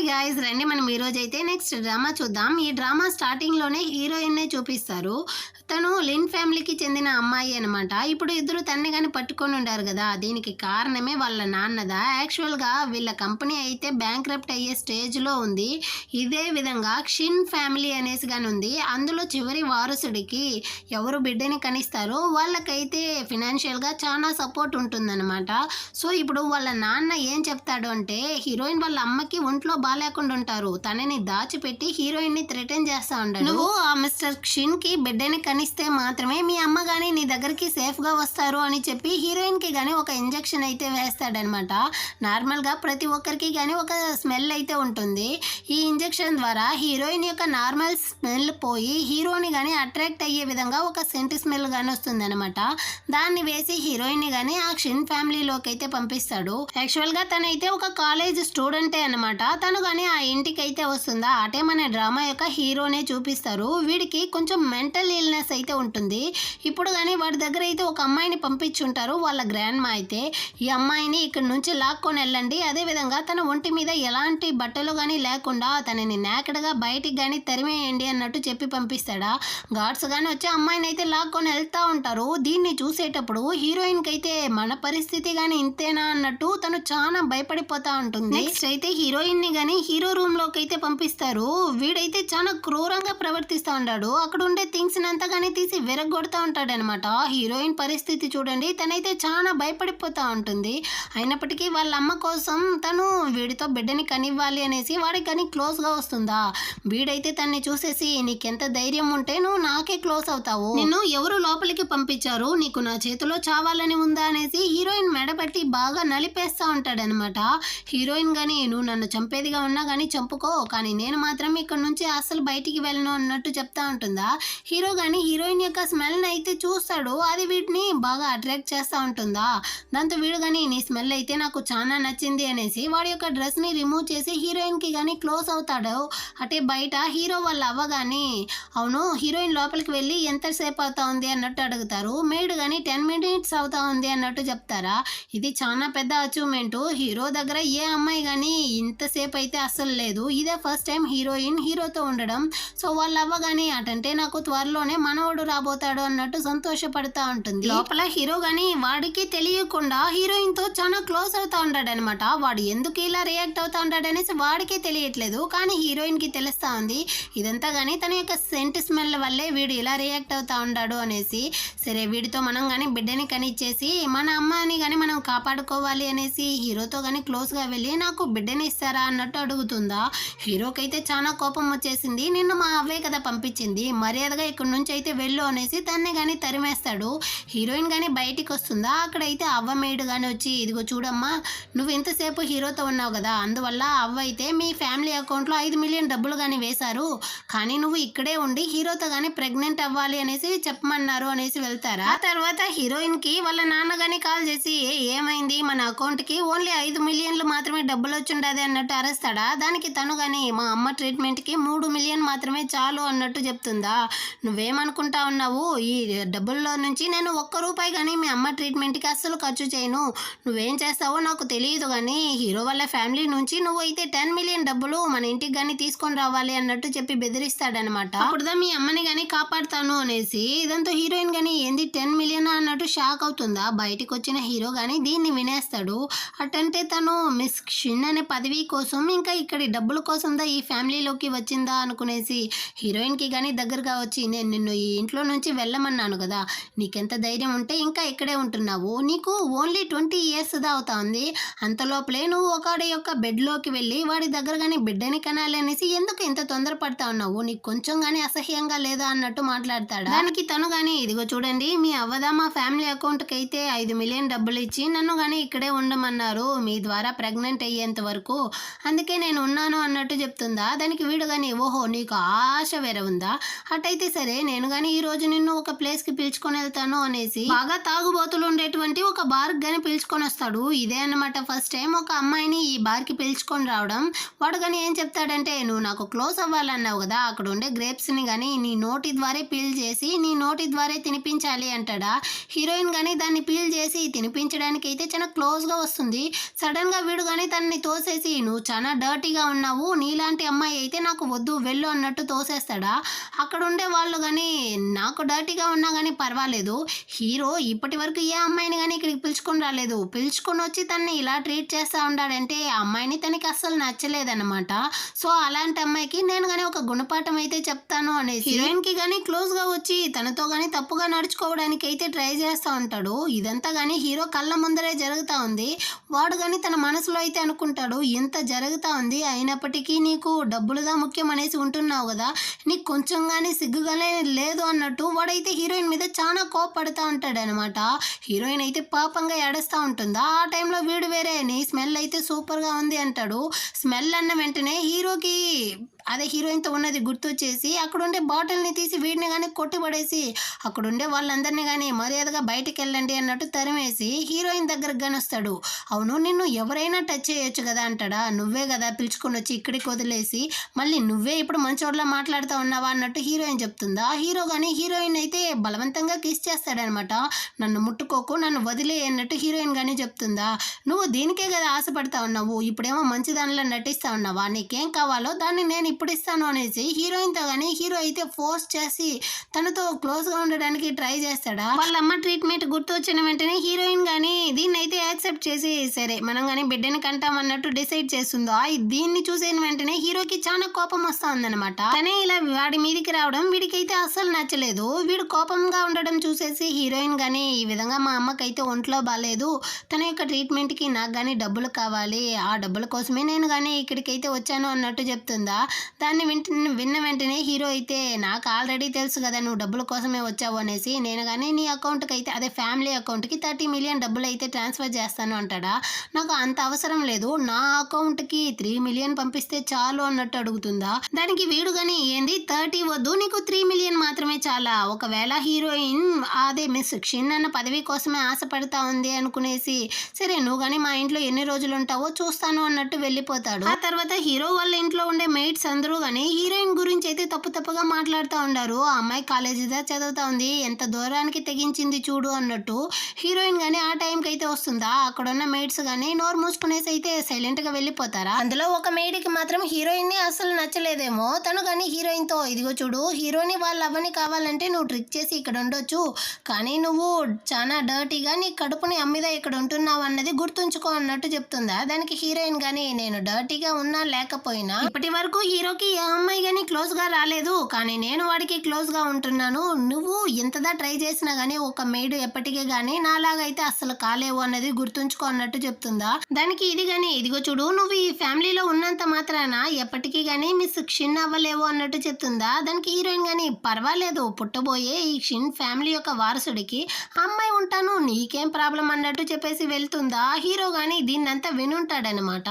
Guys, రండి మనం ఈరోజు అయితే నెక్స్ట్ డ్రామా చూద్దాం. ఈ డ్రామా స్టార్టింగ్లోనే హీరోయిన్నే చూపిస్తారు. తను లిన్ ఫ్యామిలీకి చెందిన అమ్మాయి అనమాట. ఇప్పుడు ఇద్దరు తన్ని కానీ పట్టుకొని ఉండారు కదా, దీనికి కారణమే వాళ్ళ నాన్నదా. యాక్చువల్గా వీళ్ళ కంపెనీ అయితే బ్యాంక్రప్ట్ అయ్యే స్టేజ్లో ఉంది. ఇదే విధంగా క్షిన్ ఫ్యామిలీ అనేసి కానీ ఉంది. అందులో చివరి వారసుడికి ఎవరు బిడ్డని కనిస్తారో వాళ్ళకైతే ఫినాన్షియల్గా చాలా సపోర్ట్ ఉంటుందన్నమాట. సో ఇప్పుడు వాళ్ళ నాన్న ఏం చెప్తాడు అంటే, హీరోయిన్ వాళ్ళ అమ్మకి ఒంట్లో బాగాలేకుండా ఉంటారు, తనని దాచిపెట్టి హీరోయిన్ ని థ్రెటన్ చేస్తా ఉంటాడు. నువ్వు ఆ మిస్టర్ క్షిన్ కి బిడ్డని కనిస్తే మాత్రమే మీ అమ్మ గానీ నీ దగ్గరికి సేఫ్ గా వస్తారు అని చెప్పి హీరోయిన్ కి గానీ ఒక ఇంజెక్షన్ అయితే వేస్తాడనమాట. నార్మల్ గా ప్రతి ఒక్కరికి గానీ ఒక స్మెల్ అయితే ఉంటుంది. ఈ ఇంజెక్షన్ ద్వారా హీరోయిన్ యొక్క నార్మల్ స్మెల్ పోయి హీరోని గానీ అట్రాక్ట్ అయ్యే విధంగా ఒక సెంట్ స్మెల్ గానీ వస్తుంది అనమాట. దాన్ని వేసి హీరోయిన్ ని గానీ ఆ క్షిన్ ఫ్యామిలీలోకి అయితే పంపిస్తాడు. యాక్చువల్ గా తనైతే ఒక కాలేజ్ స్టూడెంటే అనమాట. తను కానీ ఆ ఇంటికి అయితే వస్తుందా, అటే మన డ్రామా యొక్క హీరోనే చూపిస్తారు. వీడికి కొంచెం మెంటల్ ఇల్నెస్ అయితే ఉంటుంది. ఇప్పుడు కానీ వాడి దగ్గర అయితే ఒక అమ్మాయిని పంపించుంటారు వాళ్ళ గ్రాండ్ మా అయితే. ఈ అమ్మాయిని ఇక్కడ నుంచి లాక్కొని వెళ్ళండి, అదేవిధంగా తన ఒంటి మీద ఎలాంటి బట్టలు కానీ లేకుండా తనని నేకడగా బయటికి కానీ తరిమేయండి అన్నట్టు చెప్పి పంపిస్తాడా. గార్డ్స్ కానీ వచ్చి అమ్మాయిని అయితే లాక్కొని వెళ్తా ఉంటారు. దీన్ని చూసేటప్పుడు హీరోయిన్కి అయితే మన పరిస్థితి కానీ ఇంతేనా అన్నట్టు తను చాలా భయపడిపోతా ఉంటుంది. నెక్స్ట్ అయితే హీరోయిన్ ని గానీ హీరో రూమ్ లోకి అయితే పంపిస్తారు. వీడైతే చాలా క్రూరంగా ప్రవర్తిస్తూ ఉంటాడు. అక్కడ ఉండే థింగ్స్ అంతా కానీ తీసి విరగొడతా ఉంటాడు అనమాట. హీరోయిన్ పరిస్థితి చూడండి, తనైతే చాలా భయపడిపోతా ఉంటుంది. అయినప్పటికీ వాళ్ళ అమ్మ కోసం తను వీడితో బిడ్డని కనివ్వాలి అనేసి వాడికి కానీ క్లోజ్ గా వస్తుందా. వీడైతే తన్ని చూసేసి, నీకెంత ధైర్యం ఉంటే నువ్వు నాకే క్లోజ్ అవుతావు, నిన్ను ఎవరు లోపలికి పంపించారు, నీకు నా చేతిలో చావాలని ఉందా అనేసి హీరోయిన్ మెడపట్టి బాగా నలిపేస్తా ఉంటాడనమాట. హీరోయిన్ గానీ, నువ్వు నన్ను చంపేదిగా ఉన్నా కానీ చంపుకో, కానీ నేను మాత్రం ఇక్కడ నుంచి అస్సలు బయటికి వెళ్ళను అన్నట్టు చెప్తా ఉంటుందా. హీరో కానీ హీరోయిన్ యొక్క స్మెల్ని అయితే చూస్తాడు. అది వీటిని బాగా అట్రాక్ట్ చేస్తూ ఉంటుందా. దాంతో వీడు కానీ, నీ స్మెల్ అయితే నాకు చాలా నచ్చింది అనేసి వాడి యొక్క డ్రెస్ని రిమూవ్ చేసి హీరోయిన్కి కానీ క్లోజ్ అవుతాడు. అటే బయట హీరో వాళ్ళ అవ్వ కానీ, అవును హీరోయిన్ లోపలికి వెళ్ళి ఎంతసేపు అవుతా ఉంది అన్నట్టు అడుగుతారు. మేడ్ కానీ 10 minutes అవుతా ఉంది అన్నట్టు చెప్తారా. ఇది చాలా పెద్ద అచీవ్మెంట్. హీరో దగ్గర ఏ అమ్మాయి కానీ ఇంతసేపు అయితే అస్సలు లేదు. ఇదే ఫస్ట్ టైం హీరోయిన్ హీరోతో ఉండడం. సో వాళ్ళు అవ్వగానే, అటంటే నాకు త్వరలోనే మనవడు రాబోతాడు అన్నట్టు సంతోషపడతా ఉంటుంది. లోపల హీరో గానీ వాడికి తెలియకుండా హీరోయిన్ తో చాలా క్లోజ్ అవుతా ఉంటాడనమాట. వాడు ఎందుకు ఇలా రియాక్ట్ అవుతా ఉంటాడనేసి వాడికే తెలియట్లేదు, కానీ హీరోయిన్ కి తెలుస్తా ఉంది. ఇదంతా గానీ తన యొక్క సెంట్ స్మెల్ వల్లే వీడు ఇలా రియాక్ట్ అవుతా ఉంటాడు అనేసి. సరే వీడితో మనం కానీ బిడ్డని కనిచ్చేసి మన అమ్మని కానీ మనం కాపాడుకోవాలి అనేసి హీరోతో కానీ క్లోజ్ గా వెళ్ళి, నాకు బిడ్డని ఇస్తారా అన్నట్టు అడుగుతుందా. హీరోకైతే చాలా కోపం వచ్చేసింది. నిన్ను మా అవ్వే కదా పంపించింది, మర్యాదగా ఇక్కడ నుంచి అయితే వెళ్ళు అనేసి తన్ని కానీ తరిమేస్తాడు. హీరోయిన్ కానీ బయటికి వస్తుందా. అక్కడైతే అవ్వ మేడ్ కానీ వచ్చి, ఇదిగో చూడమ్మా, నువ్వు ఎంతసేపు హీరోతో ఉన్నావు కదా, అందువల్ల అవ్వ అయితే మీ ఫ్యామిలీ అకౌంట్లో 5 million డబ్బులు కానీ వేశారు, కానీ నువ్వు ఇక్కడే ఉండి హీరోతో కానీ ప్రెగ్నెంట్ అవ్వాలి అనేసి చెప్పమన్నారు అనేసి వెళ్తారా. ఆ తర్వాత హీరోయిన్ కి వాళ్ళ నాన్న కానీ కాల్ చేసి, ఏమైంది, మన అకౌంట్ కి ఓన్లీ 5 million మాత్రమే డబ్బులు వచ్చిండదు అన్నట్టు అరుస్తాడా. దానికి తను కానీ, మా అమ్మ ట్రీట్మెంట్ కి 3 million మాత్రమే చాలు అన్నట్టు చెప్తుందా. నువ్వేమనుకుంటా ఉన్నావు, ఈ డబ్బుల్లో నుంచి నేను 1 రూపాయి కానీ మీ అమ్మ ట్రీట్మెంట్ కి అస్సలు ఖర్చు చేయను, నువ్వేం చేస్తావో నాకు తెలియదు, కానీ హీరో వాళ్ళ ఫ్యామిలీ నుంచి నువ్వు అయితే 10 million డబ్బులు మన ఇంటికి కానీ తీసుకొని రావాలి అన్నట్టు చెప్పి బెదిరిస్తాడనమాట. అప్పుడుదా మీ అమ్మని కానీ కాపాడుతాను అనేసి. ఇదంతా హీరోయిన్ కానీ, ఏంది 10 million అన్నట్టు షాక్ అవుతుందా. బయటికి వచ్చిన హీరో కానీ దీన్ని వినేస్తాడు. అటంటే తను మిస్ క్షిన్ అనే పదవి కోసం ఇంకా ఇక్కడి డబ్బుల కోసందా ఈ ఫ్యామిలీలోకి వచ్చిందా అనుకునేసి హీరోయిన్కి కానీ దగ్గరగా వచ్చి, నేను నిన్ను ఈ ఇంట్లో నుంచి వెళ్ళమన్నాను కదా, నీకెంత ధైర్యం ఉంటే ఇంకా ఇక్కడే ఉంటున్నావు, నీకు ఓన్లీ 20 years దా అవుతా ఉంది, అంతలోపలే నువ్వు ఒకడి యొక్క బెడ్లోకి వెళ్ళి వాడి దగ్గర కానీ బిడ్డని కనాలి అనేసి ఎందుకు ఇంత తొందరపడతా ఉన్నావు, నీకు కొంచెం కానీ అసహ్యంగా లేదా అన్నట్టు మాట్లాడతాడు. దానికి తను కానీ, ఇదిగో చూడండి, మీ అవ్వదా మా ఫ్యామిలీ అకౌంట్కి అయితే 5 million డబ్బులు ఇచ్చి నన్ను కానీ ఇక్కడే ఉండమన్నారు మీ ద్వారా ప్రెగ్నెంట్ అయ్యేంత వరకు, అందుకే నేను ఉన్నాను అన్నట్టు చెప్తుందా. దానికి వీడు కానీ, ఓహో నీకు ఆశ వేరే ఉందా, అటైతే సరే నేను కానీ ఈ రోజు నిన్ను ఒక ప్లేస్కి పిలుచుకొని వెళ్తాను అనేసి బాగా తాగుబోతులు ఉండేటువంటి ఒక బార్కి కానీ పిలుచుకొని వస్తాడు. ఇదే అన్నమాట ఫస్ట్ టైం ఒక అమ్మాయిని ఈ బార్కి పిలుచుకొని రావడం. వాడు కానీ ఏం చెప్తాడంటే, నువ్వు నాకు క్లోజ్ అవ్వాలన్నావు కదా, అక్కడ ఉండే గ్రేప్స్ని కానీ నీ నోటి ద్వారా పీల్ చేసి నీ నోటి ద్వారా తినిపించాలి అంటాడా. హీరోయిన్ కానీ దాన్ని పీల్ చేసి తినిపించడానికి అయితే చాలా క్లోజ్గా వస్తుంది. సడన్గా వీడు కానీ తనని తోసేసి, నువ్వు చాలా డర్టీగా ఉన్నావు, నీలాంటి అమ్మాయి అయితే నాకు వద్దు వెళ్ళు అన్నట్టు తోసేస్తాడా. అక్కడ ఉండే వాళ్ళు కానీ నాకు డర్టీగా ఉన్నా కానీ పర్వాలేదు, హీరో ఇప్పటి వరకు ఏ అమ్మాయిని కానీ ఇక్కడికి పిలుచుకొని రాలేదు, పిలుచుకొని వచ్చి తనని ఇలా ట్రీట్ చేస్తూ ఉన్నాడంటే ఆ అమ్మాయిని తనకి అస్సలు నచ్చలేదన్నమాట. సో అలాంటి అమ్మాయికి నేను కానీ ఒక గుణపాఠం అయితే చెప్తాను అనేసి హీరోయిన్కి కానీ క్లోజ్గా వచ్చి తనతో కానీ తప్పుగా నడుచుకోవడానికి అయితే ట్రై చేస్తూ ఉంటాడు. ఇదంతా కానీ హీరో కళ్ళ ముందరే జరుగుతూ ఉంది. వాడు కానీ తన మనసులో అయితే అనుకుంటాడు, ఇంత జరుగుతూ ఉంది అయినప్పటికీ నీకు డబ్బులుగా ముఖ్యం అనేసి ఉంటున్నావు కదా, నీకు కొంచెం కానీ సిగ్గుగానే లేదు అన్నట్టు వాడైతే హీరోయిన్ మీద చాలా కోపపడుతూ ఉంటాడు అనమాట. హీరోయిన్ అయితే పాపంగా ఏడుస్తూ ఉంటుందా. ఆ టైంలో వీడు వేరే నీ స్మెల్ అయితే సూపర్గా ఉంది అంటాడు. స్మెల్ అన్న వెంటనే హీరోకి అదే హీరోయిన్తో ఉన్నది గుర్తొచ్చేసి అక్కడుండే బాటిల్ని తీసి వీడిని కానీ కొట్టిపడేసి అక్కడుండే వాళ్ళందరినీ కానీ మర్యాదగా బయటికి వెళ్ళండి అన్నట్టు తరిమేసి హీరోయిన్ దగ్గరకు కానీ వస్తాడు. అవును నిన్ను ఎవరైనా టచ్ చేయొచ్చు కదా అంటాడా. నువ్వే కదా పిలుచుకొని వచ్చి ఇక్కడికి వదిలేసి మళ్ళీ నువ్వే ఇప్పుడు మంచోడ్లా మాట్లాడుతూ ఉన్నావా అన్నట్టు హీరోయిన్ చెప్తుందా. హీరో కానీ హీరోయిన్ అయితే బలవంతంగా కిస్ చేస్తాడనమాట. నన్ను ముట్టుకోకు నన్ను వదిలే అన్నట్టు హీరోయిన్ కానీ చెప్తుందా. నువ్వు దీనికే కదా ఆశపడతా ఉన్నావు, ఇప్పుడేమో మంచి దానిలో నటిస్తా ఉన్నావా, నీకేం కావాలో దాన్ని నేను ఇప్పుడు ఇస్తాను అనేసి హీరోయిన్తో కానీ హీరో అయితే ఫోర్స్ చేసి తనతో క్లోజ్గా ఉండడానికి ట్రై చేస్తాడా. వాళ్ళ అమ్మ ట్రీట్మెంట్ గుర్తు వచ్చిన వెంటనే హీరోయిన్ కానీ దీన్ని అయితే యాక్సెప్ట్ చేసి సరే మనం కానీ బిడ్డని కంటాం అన్నట్టు డిసైడ్ చేస్తుందో. దీన్ని చూసిన వెంటనే హీరోకి చాలా కోపం వస్తా ఉందన్నమాట. తనే ఇలా వాడి మీదికి రావడం వీడికైతే అస్సలు నచ్చలేదు. వీడు కోపంగా ఉండడం చూసేసి హీరోయిన్ కానీ ఈ విధంగా మా అమ్మకైతే ఒంట్లో బాగాలేదు, తన యొక్క ట్రీట్మెంట్కి నాకు కానీ డబ్బులు కావాలి, ఆ డబ్బుల కోసమే నేను కానీ ఇక్కడికైతే వచ్చాను అన్నట్టు చెప్తుందా. దాన్ని విన్న వెంటనే హీరో అయితే నాకు ఆల్రెడీ తెలుసు కదా నువ్వు డబ్బుల కోసమే వచ్చావు అనేసి, నేను కానీ నీ అకౌంట్కి అయితే అదే ఫ్యామిలీ అకౌంట్కి 30 మిలియన్ డబ్బులు అయితే ట్రాన్స్ఫర్ చేస్తాను అంటాడా. నాకు అంత అవసరం లేదు, నా అకౌంట్కి 3 మిలియన్ పంపిస్తే చాలు అన్నట్టు అడుగుతుందా. దానికి వీడు కానీ ఏంది 30 వద్దు నీకు 3 మిలియన్ మాత్రమే చాలా, ఒకవేళ హీరోయిన్ అదే మిస్ క్షిన్ అన్న పదవి కోసమే ఆశపడతా ఉంది అనుకునేసి సరే నువ్వు కానీ మా ఇంట్లో ఎన్ని రోజులు ఉంటావో చూస్తాను అన్నట్టు వెళ్ళిపోతాడు. ఆ తర్వాత హీరో వాళ్ళ ఇంట్లో ఉండే మెయిట్స్ అందరూ కానీ హీరోయిన్ గురించి అయితే తప్పుగా మాట్లాడుతూ ఉండారు. ఆ అమ్మాయి కాలేజీదా చదువుతా ఉంది, ఎంత దూరానికి తెగించింది చూడు అన్నట్టు. హీరోయిన్ కానీ ఆ టైంకి అయితే వస్తుందా. అక్కడ ఉన్న మెయిట్స్ కానీ నోరు మూసుకునేసి అయితే సైలెంట్గా వెళ్ళిపోతారా. అందులో ఒక మెయిడ్కి మాత్రం హీరోయిన్ని అసలు నచ్చలేదేమో. తను కానీ హీరోయిన్తో ఇదిగో చూడు హీరోని వాళ్ళ అవ్వని కావాలంటే నువ్వు ట్రిక్ చేసి ఇక్కడ ఉండొచ్చు, కానీ నువ్వు చాలా డర్టీగా నీ కడుపుని అమ్మిదా ఇక్కడ ఉంటున్నావు అన్నది గుర్తుంచుకో అన్నట్టు చెప్తుందా. దానికి హీరోయిన్ కానీ నేను డర్టీగా ఉన్నా లేకపోయినా ఇప్పటి వరకు హీరోకి ఏ అమ్మాయి కానీ క్లోజ్గా రాలేదు, కానీ నేను వాడికి క్లోజ్గా ఉంటున్నాను, నువ్వు ఎంతదా ట్రై చేసినా కానీ ఒక మెయిడ్ ఎప్పటికీ కానీ నాలాగైతే అస్సలు కాలేవు అన్నది గుర్తుంచుకో అన్నట్టు చెప్తుందా. దానికి ఇది కానీ ఇదిగో చూడు నువ్వు ఈ ఫ్యామిలీలో ఉన్నంత మాత్రాన ఎప్పటికీ కానీ మిస్ క్షిన్ అవ్వలేవు అన్నట్టు చెప్తుందా. దానికి హీరోయిన్ కానీ పర్వాలేదు పుట్టబోయే ఈ క్షిన్ ఫ్యామిలీ యొక్క వారసుడికి అమ్మాయి ఉంటాను నీకేం ప్రాబ్లం అన్నట్టు చెప్పేసి వెళ్తుందా. హీరో కానీ దీన్నంతా వినుంటాడనమాట.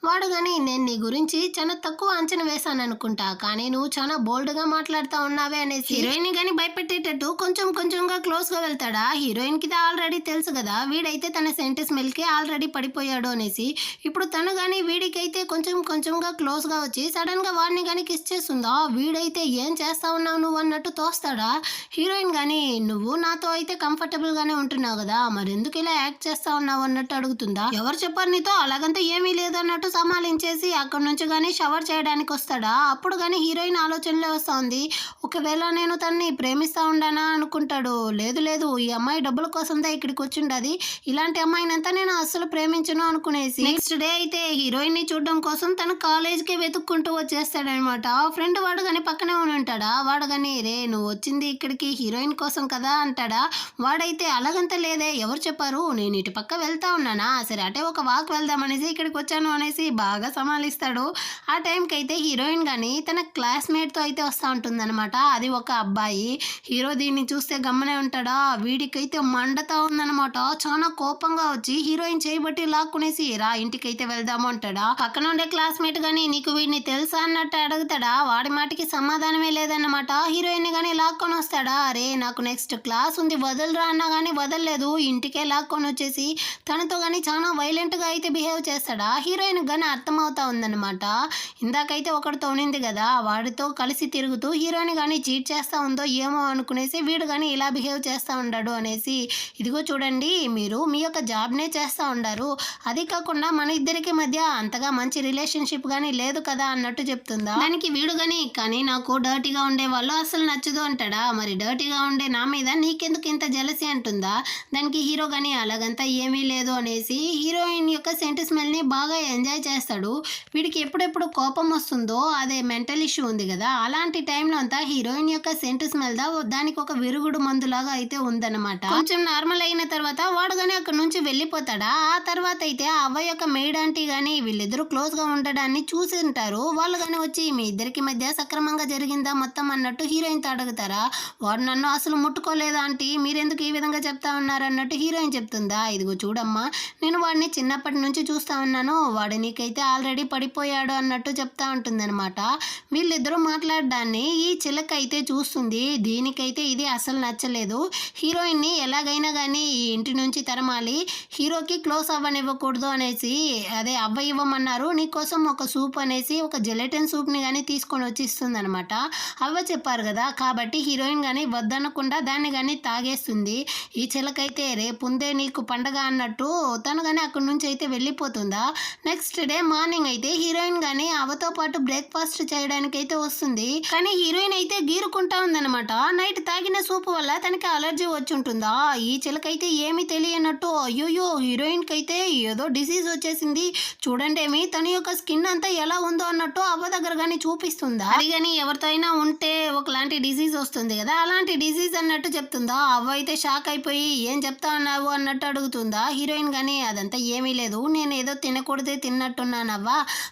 వాడు కానీ నేను నీ గురించి చాలా తక్కువ అంచనా వేశాను అనుకుంటా, కానీ నువ్వు చాలా బోల్డ్గా మాట్లాడుతూ ఉన్నావే అనేసి హీరోయిన్ కానీ భయపెట్టేటట్టు కొంచెంగా క్లోజ్గా వెళ్తాడా. హీరోయిన్కి ఆల్రెడీ తెలుసు కదా వీడైతే తన సెంట్ స్మెల్కి ఆల్రెడీ పడిపోయాడు అనేసి. ఇప్పుడు తను కానీ వీడికైతే కొంచెంగా క్లోజ్గా వచ్చి సడన్గా వాడిని కానీ కిస్ చేస్తుందా. వీడైతే ఏం చేస్తా ఉన్నావు నువ్వు అన్నట్టు తోస్తాడా. హీరోయిన్ కానీ నువ్వు నాతో అయితే కంఫర్టబుల్గానే ఉంటున్నావు కదా, మరి ఎందుకు ఇలా యాక్ట్ చేస్తా ఉన్నావు అన్నట్టు అడుగుతుందా. ఎవరు చెప్పారు నీతో, అలాగంతా ఏమీ లేదు అన్నట్టు సమాలించేసి అక్కడ నుంచి కానీ షవర్ చేయడానికి వస్తాడా. అప్పుడు కానీ హీరోయిన్ ఆలోచనలో వస్తూ ఉంది, ఒకవేళ నేను తన్ని ప్రేమిస్తూ ఉండానా అనుకుంటాడు. లేదు ఈ అమ్మాయి డబ్బుల కోసందా ఇక్కడికి వచ్చిండది, ఇలాంటి అమ్మాయినంతా నేను అస్సలు ప్రేమించను అనుకునేసి నెక్స్ట్ డే అయితే హీరోయిన్ని చూడడం కోసం తన కాలేజ్కి వెతుక్కుంటూ వచ్చేస్తాడనమాట. ఫ్రెండ్ వాడు కానీ పక్కనే ఉంటాడా. వాడు కానీ రే నువ్వు వచ్చింది ఇక్కడికి హీరోయిన్ కోసం కదా అంటాడా. వాడైతే అలాగంతా లేదే, ఎవరు చెప్పారు, నేను ఇటు పక్క వెళ్తా ఉన్నానా, సరే అటే ఒక వాక్ వెళ్దామనేసి ఇక్కడికి వచ్చాను అనేసి బాగా సమాలిస్తాడు. ఆ టైంకి అయితే హీరోయిన్ కానీ తన క్లాస్మేట్తో అయితే వస్తూ ఉంటుందన్నమాట. అది ఒక అబ్బాయి. హీరో దీన్ని చూస్తే గమ్మనే ఉంటాడా. వీడికైతే మండతా ఉందన్నమాట. చాలా కోపంగా వచ్చి హీరోయిన్ చేయబట్టి లాక్కునేసి రా ఇంటికైతే వెళ్దాము అంటాడా. పక్కన ఉండే క్లాస్మేట్ కానీ నీకు వీడిని తెలుసా అన్నట్టు అడుగుతాడా. వాడి మాటకి సమాధానమే లేదన్నమాట. హీరోయిన్ కానీ లాక్కొని వస్తాడా. అరే నాకు నెక్స్ట్ క్లాస్ ఉంది వదలరా అన్నా కానీ వదలలేదు, ఇంటికే లాక్కొని వచ్చేసి తనతో కానీ చాలా వైలెంట్గా అయితే బిహేవ్ చేస్తాడా. హీరోయిన్ కానీ అర్థమవుతా ఉందన్నమాట. ఇందాకైతే ఒకడితో ఉన్నింది కదా, వాడితో కలిసి తిరుగుతూ హీరోయిన్ కానీ చీట్ చేస్తా ఉందో ఏమో అనుకునేసి వీడు కానీ ఇలా బిహేవ్ చేస్తూ ఉన్నాడు అనేసి, ఇదిగో చూడండి మీరు మీ యొక్క జాబ్నే చేస్తూ ఉండారు, అది కాకుండా మన ఇద్దరికి మధ్య అంతగా మంచి రిలేషన్షిప్ కానీ లేదు కదా అన్నట్టు చెప్తుందా. దానికి వీడు కానీ నాకు డర్టీగా ఉండే వాళ్ళు అసలు నచ్చదు అంటాడా. మరి డర్టీగా ఉండే నా మీద నీకెందుకు ఇంత జలసీ అంటుందా. దానికి హీరో కానీ అలాగంతా ఏమీ లేదు అనేసి హీరోయిన్ యొక్క సెంట్ స్మెల్ని బాగా ఎంజాయ్ చేస్తాడు. వీడికి ఎప్పుడెప్పుడు కోపం వస్తుందో అదే మెంటల్ ఇష్యూ ఉంది కదా, అలాంటి టైంలో అంతా హీరోయిన్ యొక్క సెంట్ స్మెల్ దానికి ఒక విరుగుడు మందులాగా అయితే ఉందన్నమాట. కొంచెం నార్మల్ అయిన తర్వాత వాడు కానీ అక్కడ నుంచి వెళ్ళిపోతాడా. ఆ తర్వాత అయితే ఆ అవ్వ యొక్క మెయిడ్ ఆంటీ కానీ వీళ్ళిద్దరూ క్లోజ్గా ఉండడాన్ని చూసి ఉంటారు. వాళ్ళు కానీ వచ్చి మీ ఇద్దరికి మధ్య సక్రమంగా జరిగిందా మొత్తం అన్నట్టు హీరోయిన్తో అడుగుతారా. వాడు నన్ను అసలు ముట్టుకోలేదు ఆంటీ, మీరెందుకు ఈ విధంగా చెప్తా ఉన్నారు అన్నట్టు హీరోయిన్ చెప్తుందా. ఇదిగో చూడమ్మా, నేను వాడిని చిన్నప్పటి నుంచి చూస్తా ఉన్నాను, వాడు నీకైతే ఆల్రెడీ పడిపోయాడు అన్నట్టు చెప్తా ఉంటుందన్నమాట. వీళ్ళిద్దరూ మాట్లాడడాన్ని ఈ చిలక అయితే చూస్తుంది. దీనికైతే ఇది అసలు నచ్చలేదు. హీరోయిన్ని ఎలాగైనా కానీ ఈ ఇంటి నుంచి తరమాలి, హీరోకి క్లోజ్ అవ్వనివ్వకూడదు అనేసి అదే అవ్వ ఇవ్వమన్నారు నీకోసం ఒక సూప్ అనేసి ఒక జెలటిన్ సూప్ని కానీ తీసుకొని వచ్చి ఇస్తుంది అనమాట. అవ్వ చెప్పారు కదా కాబట్టి హీరోయిన్ కానీ వద్దనకుండా దాన్ని కానీ తాగేస్తుంది. ఈ చిలకైతే రేపుందే నీకు పండగ అన్నట్టు తను కానీ అక్కడి నుంచి అయితే వెళ్ళిపోతుందా. నెక్స్ట్ డే మార్నింగ్ అయితే హీరోయిన్ కానీ అవ్వతో పాటు బ్రేక్ఫాస్ట్ చేయడానికి అయితే వస్తుంది. కానీ హీరోయిన్ అయితే గీరుకుంటా ఉందన్నమాట. నైట్ తాగిన సూప్ వల్ల తనకి అలర్జీ వచ్చి ఉంటుందా. ఈ చిలకైతే ఏమీ తెలియనట్టు అయ్యోయ్యో హీరోయిన్కి అయితే ఏదో డిసీజ్ వచ్చేసింది చూడండి ఏమి తన యొక్క స్కిన్ అంతా ఎలా ఉందో అన్నట్టు అవ్వ దగ్గర కానీ చూపిస్తుందా. అది కానీ ఎవరితో అయినా ఉంటే ఒకలాంటి డిసీజ్ వస్తుంది కదా, అలాంటి డిసీజ్ అన్నట్టు చెప్తుందా. అవ్వ అయితే షాక్ అయిపోయి ఏం చెప్తా ఉన్నావు అన్నట్టు అడుగుతుందా. హీరోయిన్ కానీ అదంతా ఏమీ లేదు, నేను ఏదో తినకూడదే తిన్నట్టున్నానవ్వ,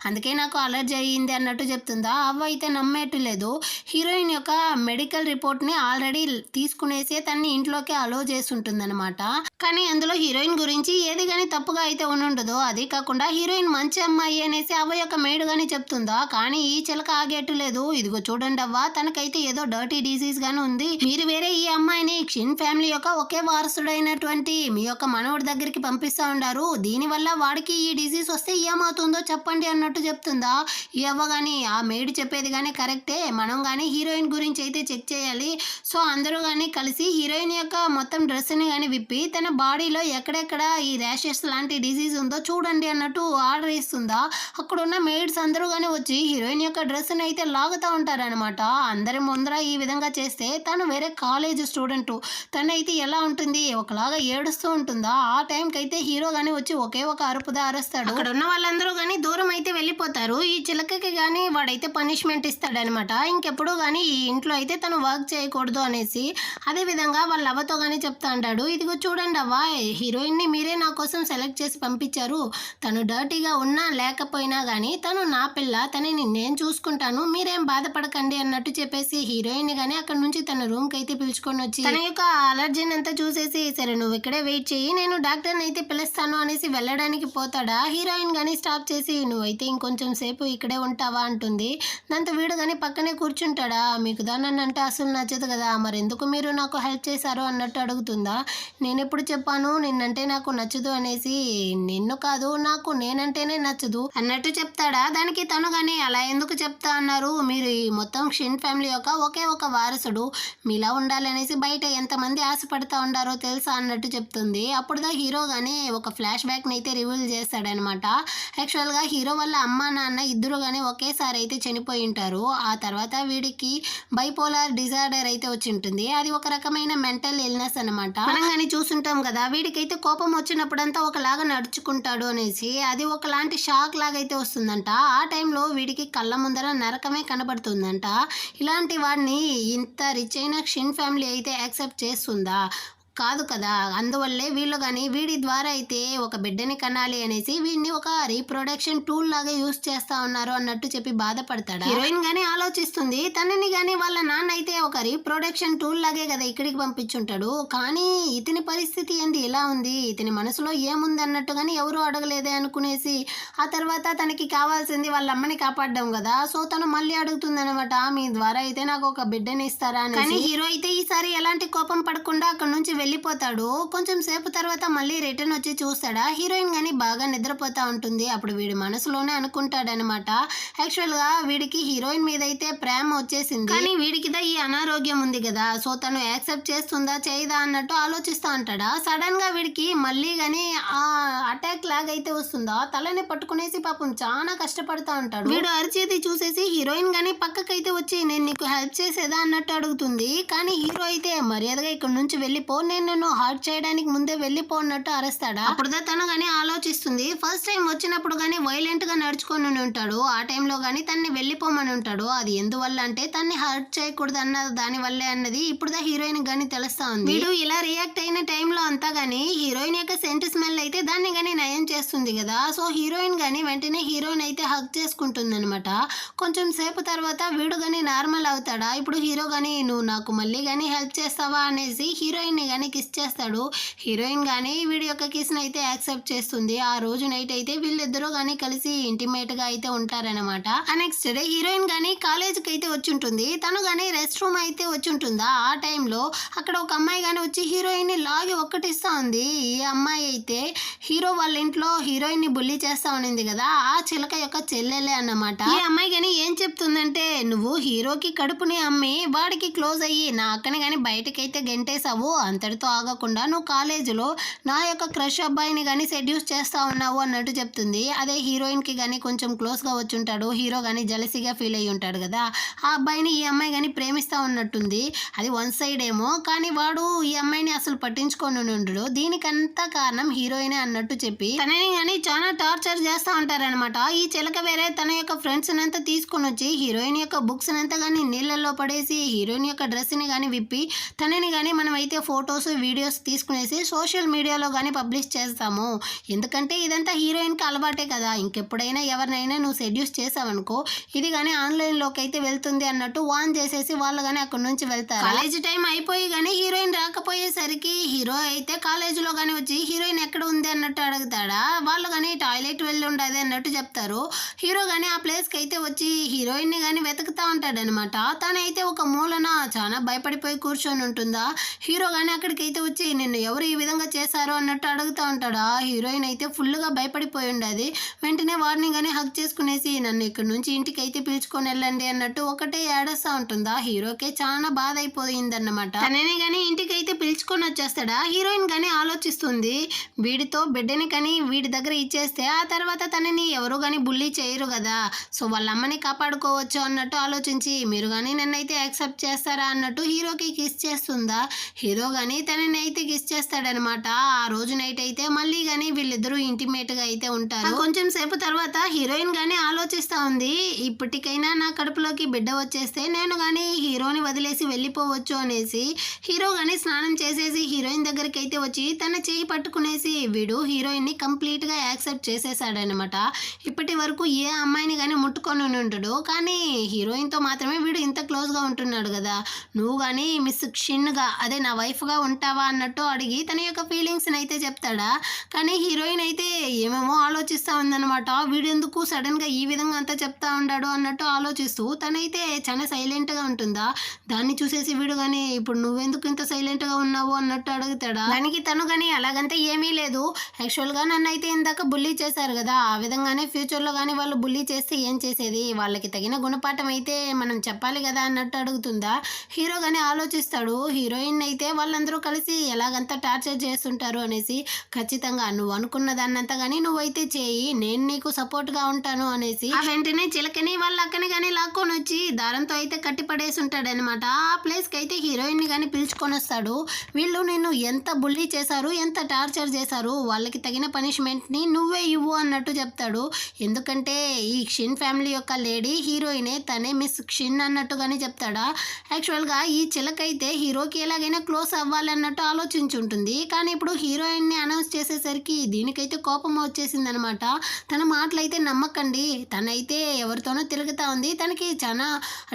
అందుకే నాకు అలర్జీ అయ్యింది అన్నట్టు చెప్తుందా. అవ్వ అయితే నమ్మేట్టు లేదు. హీరోయిన్ యొక్క మెడికల్ రిపోర్ట్ని ఆల్రెడీ తీసుకునేసి తన్ని ఇంట్లోకి అలో చేసి ఉంటుందన్నమాట. కానీ అందులో హీరోయిన్ గురించి ఏది కానీ తప్పుగా అయితే ఉండదు. అది కాకుండా హీరోయిన్ మంచి అమ్మాయి అనేసి అవ్వ యొక్క మేడ్ గానీ చెప్తుందా. కానీ ఈ చిలక ఆగేట్టు లేదు. ఇదిగో చూడండి అవ్వ, తనకైతే ఏదో డర్టీ డిసీజ్ గానీ ఉంది, మీరు వేరే ఈ అమ్మాయిని క్షిన్ ఫ్యామిలీ యొక్క ఒకే వారసుడైనటువంటి మీ యొక్క మనవడి దగ్గరికి పంపిస్తా ఉండారు, దీనివల్ల వాడికి ఈ డిసీజ్ వస్తే ఏమవుతుందో చెప్పండి అన్నట్టు చెప్తుందా. ఈ అవ్వ కానీ ఆ మేడ్ చెప్పేది కానీ కరెక్టే, మనం కానీ హీరోయిన్ గురించి అయితే చెక్ చేయాలి. సో అందరూ కానీ కలిసి హీరోయిన్ యొక్క మొత్తం డ్రెస్ని కానీ విప్పి తన బాడీలో ఎక్కడెక్కడ ఈ ర్యాషెస్ లాంటి డిసీజ్ ఉందో చూడండి అన్నట్టు ఆర్డర్ ఇస్తుందా. అక్కడున్న మేడ్స్ అందరూ కానీ వచ్చి హీరోయిన్ యొక్క డ్రెస్ని అయితే లాగుతూ ఉంటారనమాట. అందరి ముందర ఈ విధంగా చేస్తే తను వేరే కాలేజ్ స్టూడెంట్, తనైతే ఎలా ఉంటుంది ఒకలాగా ఏడుస్తూ ఉంటుందా. ఆ టైంకి అయితే హీరో కానీ వచ్చి ఒకే ఒక అరుపుదా అరుస్తాడు. అక్కడ ఉన్న వాళ్ళందరూ కానీ దూరం అయితే వెళ్ళిపోతారు. ఈ చిలకకి కానీ వాడైతే పనిష్మెంట్ ఇస్తాడనమాట, ఇంకెప్పుడు కానీ ఈ ఇంట్లో అయితే తను వర్క్ చేయకూడదు అనేసి. అదేవిధంగా వాళ్ళ అవ్వతో కానీ చెప్తా అంటాడు, ఇదిగో చూడండి అవ్వ, హీరోయిన్ని మీరే నా కోసం సెలెక్ట్ చేసి పంపించారు, తను డర్టీగా ఉన్నా లేకపోయినా కానీ తను నా పిల్ల, తనని నేను చూసుకుంటాను, మీరేం బాధపడకండి అన్నట్టు చెప్పేసి హీరోయిన్ కానీ అక్కడ నుంచి తన రూమ్కి అయితే పిలుచుకొని వచ్చి తన యొక్క అలర్జీని అంతా చూసేసి సరే నువ్వు ఇక్కడే వెయిట్ చేయి, నేను డాక్టర్ని అయితే పిలుస్తాను అనేసి వెళ్ళడానికి పోతాడా. హీరోయిన్ కానీ స్టాప్ చేసి నువ్వైతే ఇంకొంచెం సేపు ఇక్కడే ఉంటావా అంటుంది. దాంతో వీడు కానీ పక్కనే కూర్చుంటాడా. మీకు దాన్ని అంటే అసలు నచ్చదు కదా, మరి ఎందుకు మీరు నాకు హెల్ప్ చేశారు అన్నట్టు అడుగుతుందా. నేను ఎప్పుడు చెప్పాను నిన్నంటే నాకు నచ్చదు అనేసి, నిన్ను కాదు నాకు నేనంటేనే నచ్చదు అన్నట్టు చెప్తాడా. దానికి తను కానీ అలా ఎందుకు చెప్తా అన్నారు, మీరు ఈ మొత్తం క్షిన్ ఫ్యామిలీ యొక్క ఒకే ఒక వారసుడు, మీలా ఉండాలనేసి బయట ఎంతమంది ఆశపడతా ఉండారో తెలుసా అన్నట్టు చెప్తుంది. అప్పుడు హీరో కానీ ఒక ఫ్లాష్ బ్యాక్ని అయితే రివీల్ చేస్తాడనమాట. యాక్చువల్గా హీరో వల్ల అమ్మ నాన్న ఇద్దరు కానీ ఒకేసారి అయితే చనిపోయి ఉంటారు. ఆ తర్వాత వీడికి బైపోలార్ డిజార్డర్ అయితే వచ్చి ఉంటుంది. అది ఒక రకమైన మెంటల్ ఇల్నెస్ అనమాట. మనం కానీ చూస్తుంటాం కదా, వీడికైతే కోపం వచ్చినప్పుడంతా ఒకలాగా నడుచుకుంటాడు అనేసి, అది ఒకలాంటి షాక్ లాగా అయితే వస్తుందంట. ఆ టైంలో వీడికి కళ్ళ ముందర నరకమే కనబడుతుందంట. ఇలాంటి వాడిని ఇంత రిచ్ అయిన క్షిన్ ఫ్యామిలీ అయితే యాక్సెప్ట్ చేస్తుందా, కాదు కదా. అందువల్లే వీళ్ళు కానీ వీడి ద్వారా అయితే ఒక బిడ్డని కనాలి అనేసి వీడిని ఒక రీప్రొడక్షన్ టూల్ లాగా యూస్ చేస్తా ఉన్నారు అన్నట్టు చెప్పి బాధపడతాడా. హీరోయిన్ కానీ ఆలోచిస్తుంది, తనని కానీ వాళ్ళ నాన్న అయితే ఒక రీప్రొడక్షన్ టూల్ లాగే కదా ఇక్కడికి పంపించుంటాడు, కానీ ఇతని పరిస్థితి ఏంది ఇలా ఉంది, ఇతని మనసులో ఏముంది అన్నట్టు కానీ ఎవరు అడగలేదే అనుకునేసి ఆ తర్వాత తనకి కావాల్సింది వాళ్ళ అమ్మని కాపాడడం కదా. సో తను మళ్ళీ అడుగుతుంది అనమాట, మీ ద్వారా అయితే నాకు ఒక బిడ్డని ఇస్తారా అని. కానీ హీరో అయితే ఈసారి ఎలాంటి కోపం పడకుండా అక్కడ నుంచి వెళ్ళిపోతాడు. కొంచెం సేపు తర్వాత మళ్ళీ రిటర్న్ వచ్చి చూస్తాడా, హీరోయిన్ గాని బాగా నిద్రపోతా ఉంటుంది. అప్పుడు వీడి మనసులోనే అనుకుంటాడనమాట, యాక్చువల్గా వీడికి హీరోయిన్ మీద అయితే ప్రేమ వచ్చేసింది, కానీ వీడికిదా ఈ అనారోగ్యం ఉంది కదా, సో తను యాక్సెప్ట్ చేస్తుందా చేయదా అన్నట్టు ఆలోచిస్తూ ఉంటాడా. సడన్ గా వీడికి మళ్ళీ గాని ఆ అటాక్ లాగా అయితే వస్తుందా, తలని పట్టుకునేసి పాపం చాలా కష్టపడతా ఉంటాడు. వీడు అరిచేది చూసేసి హీరోయిన్ గాని పక్కకైతే వచ్చి నేను నీకు హెల్ప్ చేసేదా అన్నట్టు అడుగుతుంది. కానీ హీరో అయితే మర్యాదగా ఇక్కడ నుంచి వెళ్ళిపో, నేను నిన్ను హర్ట్ చేయడానికి ముందే వెళ్ళిపో అన్నట్టు అరుస్తాడా. అప్పుడుదా తను గానీ ఆలోచిస్తుంది, ఫస్ట్ టైం వచ్చినప్పుడు గానీ వైలెంట్ గా నడుచుకొని ఉంటాడు, ఆ టైంలో గానీ తన్ని వెళ్ళిపోమని ఉంటాడు. అది ఎందువల్ల అంటే తన్ని హర్ట్ చేయకూడదు అన్న దాని వల్లే అన్నది ఇప్పుడుదా హీరోయిన్ గానీ తెలుస్తా ఉంది. వీడు ఇలా రియాక్ట్ అయిన టైంలో అంతా గానీ హీరోయిన్ యొక్క సెంట్ స్మెల్ అయితే దాన్ని గానీ నయం చేస్తుంది కదా, సో హీరోయిన్ గానీ వెంటనే హీరోయిన్ అయితే హగ్ చేసుకుంటుంది అనమాట. కొంచెం సేపు తర్వాత వీడు గానీ నార్మల్ అవుతాడా. ఇప్పుడు హీరో గానీ నువ్వు నాకు మళ్ళీ గానీ హెల్ప్ చేస్తావా అనేసి హీరోయిన్ ని గానీ కిస్ చేస్తాడు. హీరోయిన్ గానీ వీడి యొక్క కిస్ ని అయితే యాక్సెప్ట్ చేస్తుంది. ఆ రోజు నైట్ అయితే వీళ్ళిద్దరూ గానీ కలిసి ఇంటిమేట్ గా అయితే ఉంటారనమాట. నెక్స్ట్ డే హీరోయిన్ గానీ కాలేజీకి అయితే వచ్చి ఉంటుంది. తను గానీ రెస్ట్ రూమ్ అయితే వచ్చి ఉంటుందా, ఆ టైంలో అక్కడ ఒక అమ్మాయి గానీ వచ్చి హీరోయిన్ ని లాగి ఒక్కటిస్తా ఉంది. ఈ అమ్మాయి అయితే హీరో వాళ్ళ ఇంట్లో హీరోయిన్ ని బుల్లి చేస్తా ఉన్నింది కదా, ఆ చిలక యొక్క చెల్లెలే అన్నమాట. ఈ అమ్మాయి గానీ ఏం చెప్తుందంటే, నువ్వు హీరోకి కడుపుని అమ్మి వాడికి క్లోజ్ అయ్యి నా అక్కని గానీ బయటకైతే గెంటేసావు, అంతటితో ఆగకుండా నువ్వు కాలేజీలో నా యొక్క క్రష్ అబ్బాయిని గానీ సెడ్యూస్ చేస్తా ఉన్నావు అన్నట్టు చెప్తుంది. అదే హీరోయిన్ కి గానీ కొంచెం క్లోజ్ గా వచ్చి ఉంటాడు, హీరో గానీ జలసీగా ఫీల్ అయ్యి ఉంటాడు కదా, ఆ అబ్బాయిని ఈ అమ్మాయి గానీ ప్రేమిస్తా ఉన్నట్టుంది. అది వన్ సైడ్ ఏమో, కానీ వాడు ఈ అమ్మాయిని అసలు పట్టించుకొని ఉండడు. దీనికంతా కారణం హీరోయినే అన్నట్టు చెప్పి తనని గానీ చాలా టార్చర్ చేస్తా ఉంటారనమాట. ఈ చిలక వేరే తన యొక్క ఫ్రెండ్స్ అంతా తీసుకొని వచ్చి హీరోయిన్ యొక్క బుక్స్ అంతా గానీ నీళ్ళల్లో పడేసి హీరోయిన్ యొక్క డ్రెస్ ని గానీ విప్పి తనని గానీ మనం అయితే ఫొటోస్ వీడియోస్ తీసుకునేసి సోషల్ మీడియాలో గానీ పబ్లిష్ చేస్తాము. ఎందుకంటే ఇదంతా హీరోయిన్ కి అలవాటే కదా, ఇంకెప్పుడైనా ఎవరినైనా నువ్వు సెడ్యూస్ చేసావనుకో ఇది గానీ ఆన్లైన్ లోకి అయితే వెళ్తుంది అన్నట్టు వాన్ చేసేసి వాళ్ళు గానీ అక్కడి నుంచి వెళ్తారు. కాలేజ్ టైం అయిపోయి గానీ హీరోయిన్ రాకపోయేసరికి హీరో అయితే కాలేజీలో గానీ వచ్చి హీరోయిన్ ఎక్కడ ఉంది అన్నట్టు అడుగుతాడా. వాళ్ళు గానీ టాయిలెట్ వెళ్ళి ఉండదు అన్నట్టు చెప్తారు. హీరో గానీ ఆ ప్లేస్ కి అయితే వచ్చి హీరోయిన్ ని గానీ వెతుకుతా ఉంటాడనమాట. తనైతే ఒక మూలన చాలా భయపడిపోయి కూర్చొని ఉంటుందా. హీరో గానీ అక్కడికైతే వచ్చి నిన్ను ఎవరు ఈ విధంగా చేశారు అన్నట్టు అడుగుతా ఉంటాడా. హీరోయిన్ అయితే ఫుల్ గా భయపడిపోయి ఉండేది. వెంటనే వాడిని గానీ హక్ చేసుకునేసి నన్ను ఇక్కడ నుంచి ఇంటికి అయితే పిలుచుకొని వెళ్ళండి అన్నట్టు ఒకటే ఏడస్తా ఉంటుందా. హీరోకే చాలా బాధ అయిపోయిందన్నమాట. తనని గానీ ఇంటికి అయితే పిలుచుకొని వచ్చేస్తాడా. హీరోయిన్ గానీ ఆలోచిస్తుంది, వీడితో బిడ్డని కానీ వీడి దగ్గర ఇచ్చేస్తే ఆ తర్వాత తనని ఎవరు గానీ బుల్లీ చేయరు కదా, సో వాళ్ళ అమ్మని కాపాడుకోవచ్చు అన్నట్టు ఆలోచించి మీరు కానీ నన్నైతే యాక్సెప్ట్ చేస్తారా అన్నట్టు హీరోకి కిస్ చేస్తుందా. హీరో గానీ తనని అయితే కిస్ చేస్తాడనమాట. ఆ రోజు నైట్ అయితే మళ్ళీ గానీ వీళ్ళిద్దరూ ఇంటిమేట్ గా అయితే ఉంటారు. కొంచెం సేపు తర్వాత హీరోయిన్ గానీ ఆలోచిస్తా ఉంది, ఇప్పటికైనా నా కడుపులోకి బిడ్డ వచ్చేస్తే నేను గానీ హీరోని వదిలేసి వెళ్ళిపోవచ్చు అనేసి. హీరో గానీ స్నానం చేసేసి హీరోయిన్ దగ్గరికి అయితే వచ్చి తన చేయి పట్టుకునేసి వీడు హీరోయిన్ ని కంప్లీట్ గా యాక్సెప్ట్ చేసేసాడనమాట. ఇప్పటి వరకు ఏ అమ్మాయిని గానీ ముట్టుకొని ఉంటాడు, కానీ హీరోయిన్ తో మాత్రమే వీడు ఇంత క్లోజ్ గా ఉంటున్నాడు కదా, నువ్వు గానీ మిస్ క్షిన్ గా అదే నా వైఫ్ గా ఉంటావా అన్నట్టు అడిగి తన యొక్క ఫీలింగ్స్ అయితే చెప్తాడా. కానీ హీరోయిన్ అయితే ఏమేమో ఆలోచిస్తా ఉందన్నమాట. వీడు ఎందుకు సడన్ గా ఈ విధంగా అంతా చెప్తా ఉన్నాడు అన్నట్టు ఆలోచిస్తూ తనైతే చాలా సైలెంట్ గా ఉంటుందా. దాన్ని చూసేసి వీడు గానీ ఇప్పుడు నువ్వెందుకు ఇంత సైలెంట్ గా ఉన్నావు అన్నట్టు అడుగుతాడా. దానికి తను గానీ అలాగంతా ఏమీ లేదు, యాక్చువల్ గా నన్ను అయితే ఇందాక బుల్లీ చేశారు కదా, ఆ విధంగానే ఫ్యూచర్ లో గానీ వాళ్ళు బుల్లీ చేస్తే ఏం చేసేది, వాళ్ళకి తగిన గుణపాఠం అయితే మనం చెప్పాలి కదా అన్నట్టు అడుగుతుందా. హీరో గానీ ఆలోచిస్తాడు, హీరోయిన్ అయితే వాళ్ళందరూ కలిసి ఎలాగంతా టార్చర్ చేస్తుంటారు అనేసి. ఖచ్చితంగా నువ్వు అనుకున్న దాన్నంతా గానీ నువ్వైతే చేయి, నేను నీకు సపోర్ట్ గా ఉంటాను అనేసి ఆ వెంటనే చిలకని వాళ్ళ అక్కని గానీ లాక్కొని వచ్చి దారంతో అయితే కట్టి పడేసి ఉంటాడనమాట. ఆ ప్లేస్ కి అయితే హీరోయిన్ ని గానీ పిలుచుకొని వస్తాడు. వీళ్ళు నిన్ను ఎంత బుల్లీ చేశారు, ఎంత టార్చర్ చేశారు, వాళ్ళకి తగిన పనిష్మెంట్ ని నువ్వే ఇవ్వు అన్నట్టు చెప్తాడు. ఎందుకంటే ఈ క్షిన్ ఫ్యామిలీ యొక్క లేడీ హీరోయినే, తనే మిస్ క్షిన్ అన్నట్టుగానే చెప్తాడా. యాక్చువల్ గా ఈ చిలకైతే హీరోకి ఎలాగైనా క్లోజ్ అవ్వాలన్నట్టు ఆలోచించుంటుంది, కానీ ఇప్పుడు హీరోయిన్ ని అనౌన్స్ చేసేసరికి దీనికైతే కోపం వచ్చేసింది అనమాట. తన మాటలైతే నమ్మకండి, తనైతే ఎవరితోనో తిరుగుతా ఉంది, తనకి చాలా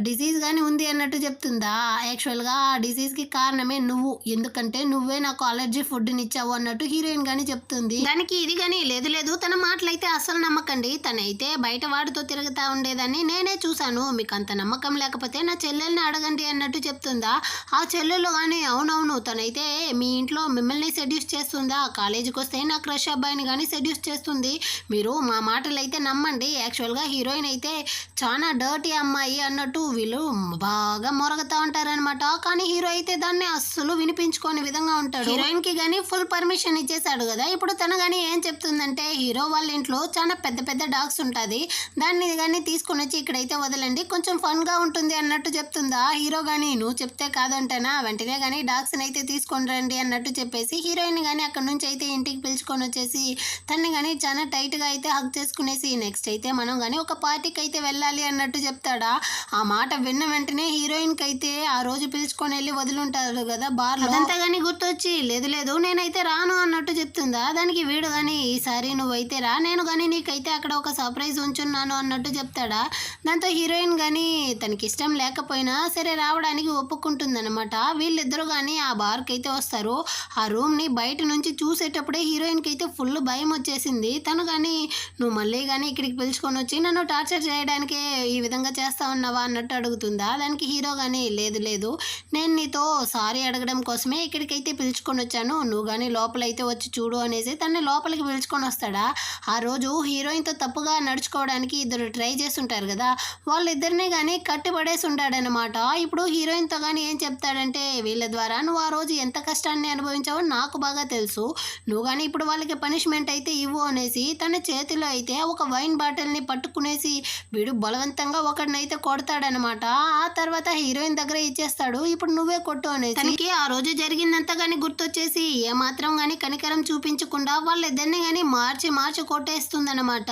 డిసీజ్ గానీ ఉంది అన్నట్టు చెప్తుందా. యాక్చువల్ గా ఆ డిసీజ్ కి కారణమే నువ్వు, ఎందుకంటే నువ్వే నాకు అలర్జీ ఫుడ్ నిచ్చావు అన్నట్టు హీరోయిన్ గానీ చెప్తుంది. దానికి ఇది గానీ లేదు లేదు తన మాటలైతే అస్సలు నమ్మకండి, తనైతే బయట వాడితో తిరుగుతా ఉండేదాన్ని నేనే చూశాను, మీకు అంత నమ్మకం లేకపోతే నా చెల్లెల్ని అడగండి అన్నట్టు చెప్తుందా. ఆ చెల్లెలు కానీ అవునవును తన తనైతే మీ ఇంట్లో మిమ్మల్ని సెడ్యూస్ చేస్తుందా, కాలేజీకి వస్తే నా క్రష్ అబ్బాయిని కానీ సెడ్యూస్ చేస్తుంది, మీరు మా మాటలు అయితే నమ్మండి. యాక్చువల్గా హీరోయిన్ అయితే చాలా డర్టీ అమ్మాయి అన్నట్టు వీళ్ళు బాగా మొరగతా ఉంటారనమాట. కానీ హీరో అయితే దాన్ని అస్సలు వినిపించుకోని విధంగా ఉంటాడు. హీరోయిన్ కి కానీ ఫుల్ పర్మిషన్ ఇచ్చేసాడు కదా. ఇప్పుడు తను కానీ ఏం చెప్తుందంటే, హీరో వాళ్ళ ఇంట్లో చాలా పెద్ద పెద్ద డాగ్స్ ఉంటుంది, దాన్ని కానీ తీసుకొని వచ్చి ఇక్కడైతే వదలండి, కొంచెం ఫన్ గా ఉంటుంది అన్నట్టు చెప్తుందా. హీరో కానీ నువ్వు చెప్తే కాదంటేనా, వెంటనే కానీ డాగ్స్ అయితే తీసుకొని రండి అన్నట్టు చెప్పేసి హీరోయిన్ కానీ అక్కడ నుంచి అయితే ఇంటికి పిలుచుకొని వచ్చేసి తన్ని కానీ చాలా టైట్ గా అయితే హక్ చేసుకునేసి నెక్స్ట్ అయితే మనం కానీ ఒక పార్టీకి అయితే వెళ్ళాలి అన్నట్టు చెప్తాడా. ఆ మాట విన్న వెంటనే హీరోయిన్ కి అయితే ఆ రోజు పిలుచుకొని వెళ్ళి వదులుంటారు కదా బార్ లో, అదంతా కానీ గుర్తొచ్చి లేదు లేదు నేనైతే రాను అన్నట్టు చెప్తుందా. దానికి వీడు కానీ ఈసారి నువ్వైతే రా, నేను కానీ నీకైతే అక్కడ ఒక సర్ప్రైజ్ ఉంచున్నాను అన్నట్టు చెప్తాడా. దాంతో హీరోయిన్ కానీ తనకి ఇష్టం లేకపోయినా సరే రావడానికి ఒప్పుకుంటుందన్నమాట. వీళ్ళిద్దరూ కానీ ఆ బార్కి అయితే వస్తారు. ఆ రూమ్ని బయట నుంచి చూసేటప్పుడే హీరోయిన్కి అయితే ఫుల్ భయం వచ్చేసింది. తను కానీ నువ్వు మళ్ళీ కానీ ఇక్కడికి పిలుచుకొని వచ్చి నన్ను టార్చర్ చేయడానికే ఈ విధంగా చేస్తా ఉన్నావా అన్నట్టు అడుగుతుందా. దానికి హీరో కానీ లేదు లేదు నేను నీతో సారీ అడగడం కోసమే ఇక్కడికైతే పిలుచుకొని వచ్చాను, నువ్వు కానీ లోపలైతే వచ్చి చూడు అనేసి తనని లోపలికి పిలుచుకొని వస్తాడా. ఆ రోజు హీరోయిన్తో తప్పుగా నడుచుకోవడానికి ఇద్దరు ట్రై చేస్తుంటారు కదా, వాళ్ళిద్దరిని కానీ కట్టిపడేసి ఉంటాడనమాట. ఇప్పుడు హీరోయిన్తో కానీ ఏం చెప్తాడంటే, వీళ్ళ ద్వారా నువ్వు ఆ రోజు ఎంత కష్టాన్ని అనుభవించావో నాకు బాగా తెలుసు, నువ్వు కానీ ఇప్పుడు వాళ్ళకి పనిష్మెంట్ అయితే ఇవ్వు అనేసి తన చేతిలో అయితే ఒక వైన్ బాటిల్ని పట్టుకునేసి వీడు బలవంతంగా ఒకడినైతే కొడతాడనమాట. ఆ తర్వాత హీరోయిన్ దగ్గర ఇచ్చేస్తాడు, ఇప్పుడు నువ్వే కొట్టు అనేసి. తనకి ఆ రోజు జరిగిందంతా కానీ గుర్తొచ్చేసి ఏమాత్రం కానీ కనికరం చూపించకుండా వాళ్ళిద్దరిని కానీ మార్చి మార్చి కొట్టేస్తుందన్నమాట.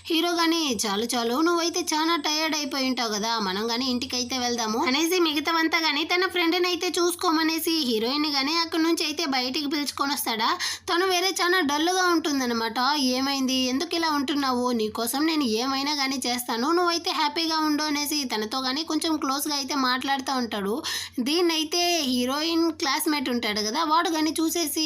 హీరో కానీ చాలు చాలు నువ్వైతే చాలా టైర్డ్ అయిపోయి ఉంటావు కదా, మనం కానీ ఇంటికైతే వెళ్దాము అనేసి మిగతావంతా కానీ తన ఫ్రెండ్ని అయితే చూసుకోమనేసి హీరోయిన్ కానీ అక్కడి నుంచి అయితే బయటికి పిలుచుకొని వస్తాడా. తను వేరే చాలా డల్గా ఉంటుందన్నమాట. ఏమైంది, ఎందుకు ఇలా ఉంటున్నావు, నీకోసం నేను ఏమైనా కానీ చేస్తాను, నువ్వైతే హ్యాపీగా ఉండు అనేసి తనతో కానీ కొంచెం క్లోజ్గా అయితే మాట్లాడుతూ ఉంటాడు. దీన్నైతే హీరోయిన్ క్లాస్మేట్ ఉంటాడు కదా, వాడు కానీ చూసేసి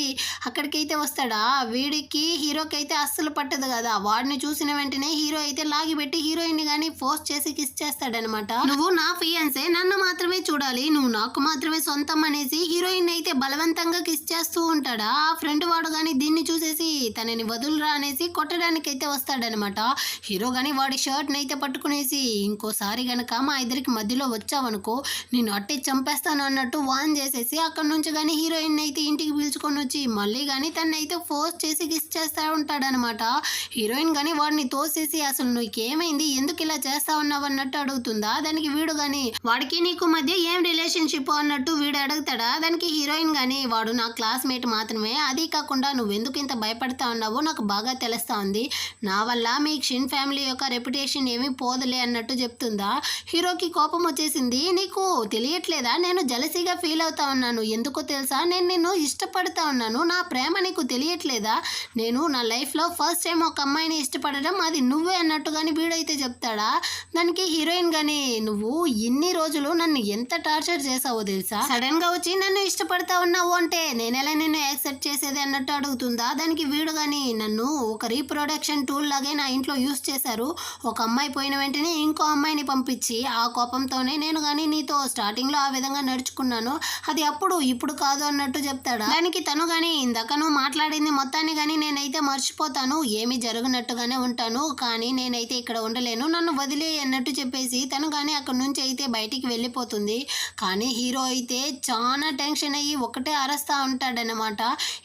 అక్కడికైతే వస్తాడా. వీడికి హీరోకి అయితే అస్సలు పట్టదు కదా, వాడిని చూసిన వెంటనే హీరో అయితే లాగిపెట్టి హీరోయిన్ కానీ ఫోర్స్ చేసి కిస్ చేస్తాడనమాట. నువ్వు నా ఫియాన్సే, నన్ను మాత్రమే చూడాలి, నువ్వు నాకు మాత్రమే సొంతం అనేసి హీరోయిన్ అయితే బలవంతంగా కిస్ చేస్తూ ఉంటాడా. ఆ ఫ్రెండ్ వాడు కానీ దీన్ని చూసేసి తనని వదులురా అనేసి కొట్టడానికి అయితే వస్తాడనమాట. హీరో కానీ వాడి షర్ట్ని అయితే పట్టుకునేసి ఇంకోసారి గనక మా ఇద్దరికి మధ్యలో వచ్చావనుకో నేను అట్టే చంపేస్తాను అన్నట్టు వాన్ చేసేసి అక్కడ నుంచి కానీ హీరోయిన్ అయితే ఇంటికి పిలుచుకొని వచ్చి మళ్ళీ కానీ తను అయితే ఫోర్స్ చేసి కిస్ చేస్తూ ఉంటాడనమాట. హీరోయిన్ కానీ వాడిని తోసేసి అసలు నీకేమైంది, ఎందుకు ఇలా చేస్తా ఉన్నావు అన్నట్టు అడుగుతుందా. దానికి వీడు కానీ వాడికి నీకు మధ్య ఏం రిలేషన్షిప్ అన్నట్టు వీడు అడుగుతాడా. దానికి హీరోయిన్ కానీ వాడు నా క్లాస్మేట్ మాత్రమే, అది కాకుండా నువ్వెందుకు ఇంత భయపడతా ఉన్నావో నాకు బాగా తెలుస్తా ఉంది, నా వల్ల మీ క్షిన్ ఫ్యామిలీ యొక్క రెప్యుటేషన్ ఏమీ పోదులే అన్నట్టు చెప్తుందా. హీరోకి కోపం వచ్చేసింది, నీకు తెలియట్లేదా, నేను జలసీగా ఫీల్ అవుతా ఉన్నాను, ఎందుకో తెలుసా, నేను నిన్ను ఇష్టపడతా ఉన్నాను, నా ప్రేమ నీకు తెలియట్లేదా, నేను నా లైఫ్లో ఫస్ట్ టైం ఒక అమ్మాయిని ఇష్టపడడం అది నువ్వే అన్నట్టుగాని వీడైతే చెప్తాడా. దానికి హీరోయిన్ గాని నువ్వు ఇన్ని రోజులు నన్ను ఎంత టార్చర్ చేసావో తెలుసా, సడన్ గా వచ్చి నన్ను ఇష్టపడతా ఉన్నావు అంటే నేను ఎలా నిన్ను యాక్సెప్ట్ చేసేది అన్నట్టు అడుగుతుందా. దానికి వీడు గాని నన్ను ఒక రీప్రొడక్షన్ టూల్ లాగే నా ఇంట్లో యూస్ చేశారు, ఒక అమ్మాయి పోయిన వెంటనే ఇంకో అమ్మాయిని పంపించి ఆ కోపంతోనే నేను కానీ నీతో స్టార్టింగ్ లో ఆ విధంగా నడుచుకున్నాను, అది అప్పుడు ఇప్పుడు కాదు అన్నట్టు చెప్తాడా. దానికి తను గాని ఇందాక నువ్వు మాట్లాడింది మొత్తాన్ని కానీ నేనైతే మర్చిపోతాను, ఏమి జరుగునట్టుగానే ఉంటాను, కానీ నేనైతే ఇక్కడ ఉండలేను, నన్ను వదిలే అన్నట్టు చెప్పేసి తను కానీ అక్కడ నుంచి అయితే బయటికి వెళ్ళిపోతుంది. కానీ హీరో అయితే చాలా టెన్షన్ అయ్యి ఒకటే అరస్తా ఉంటాడనమాట.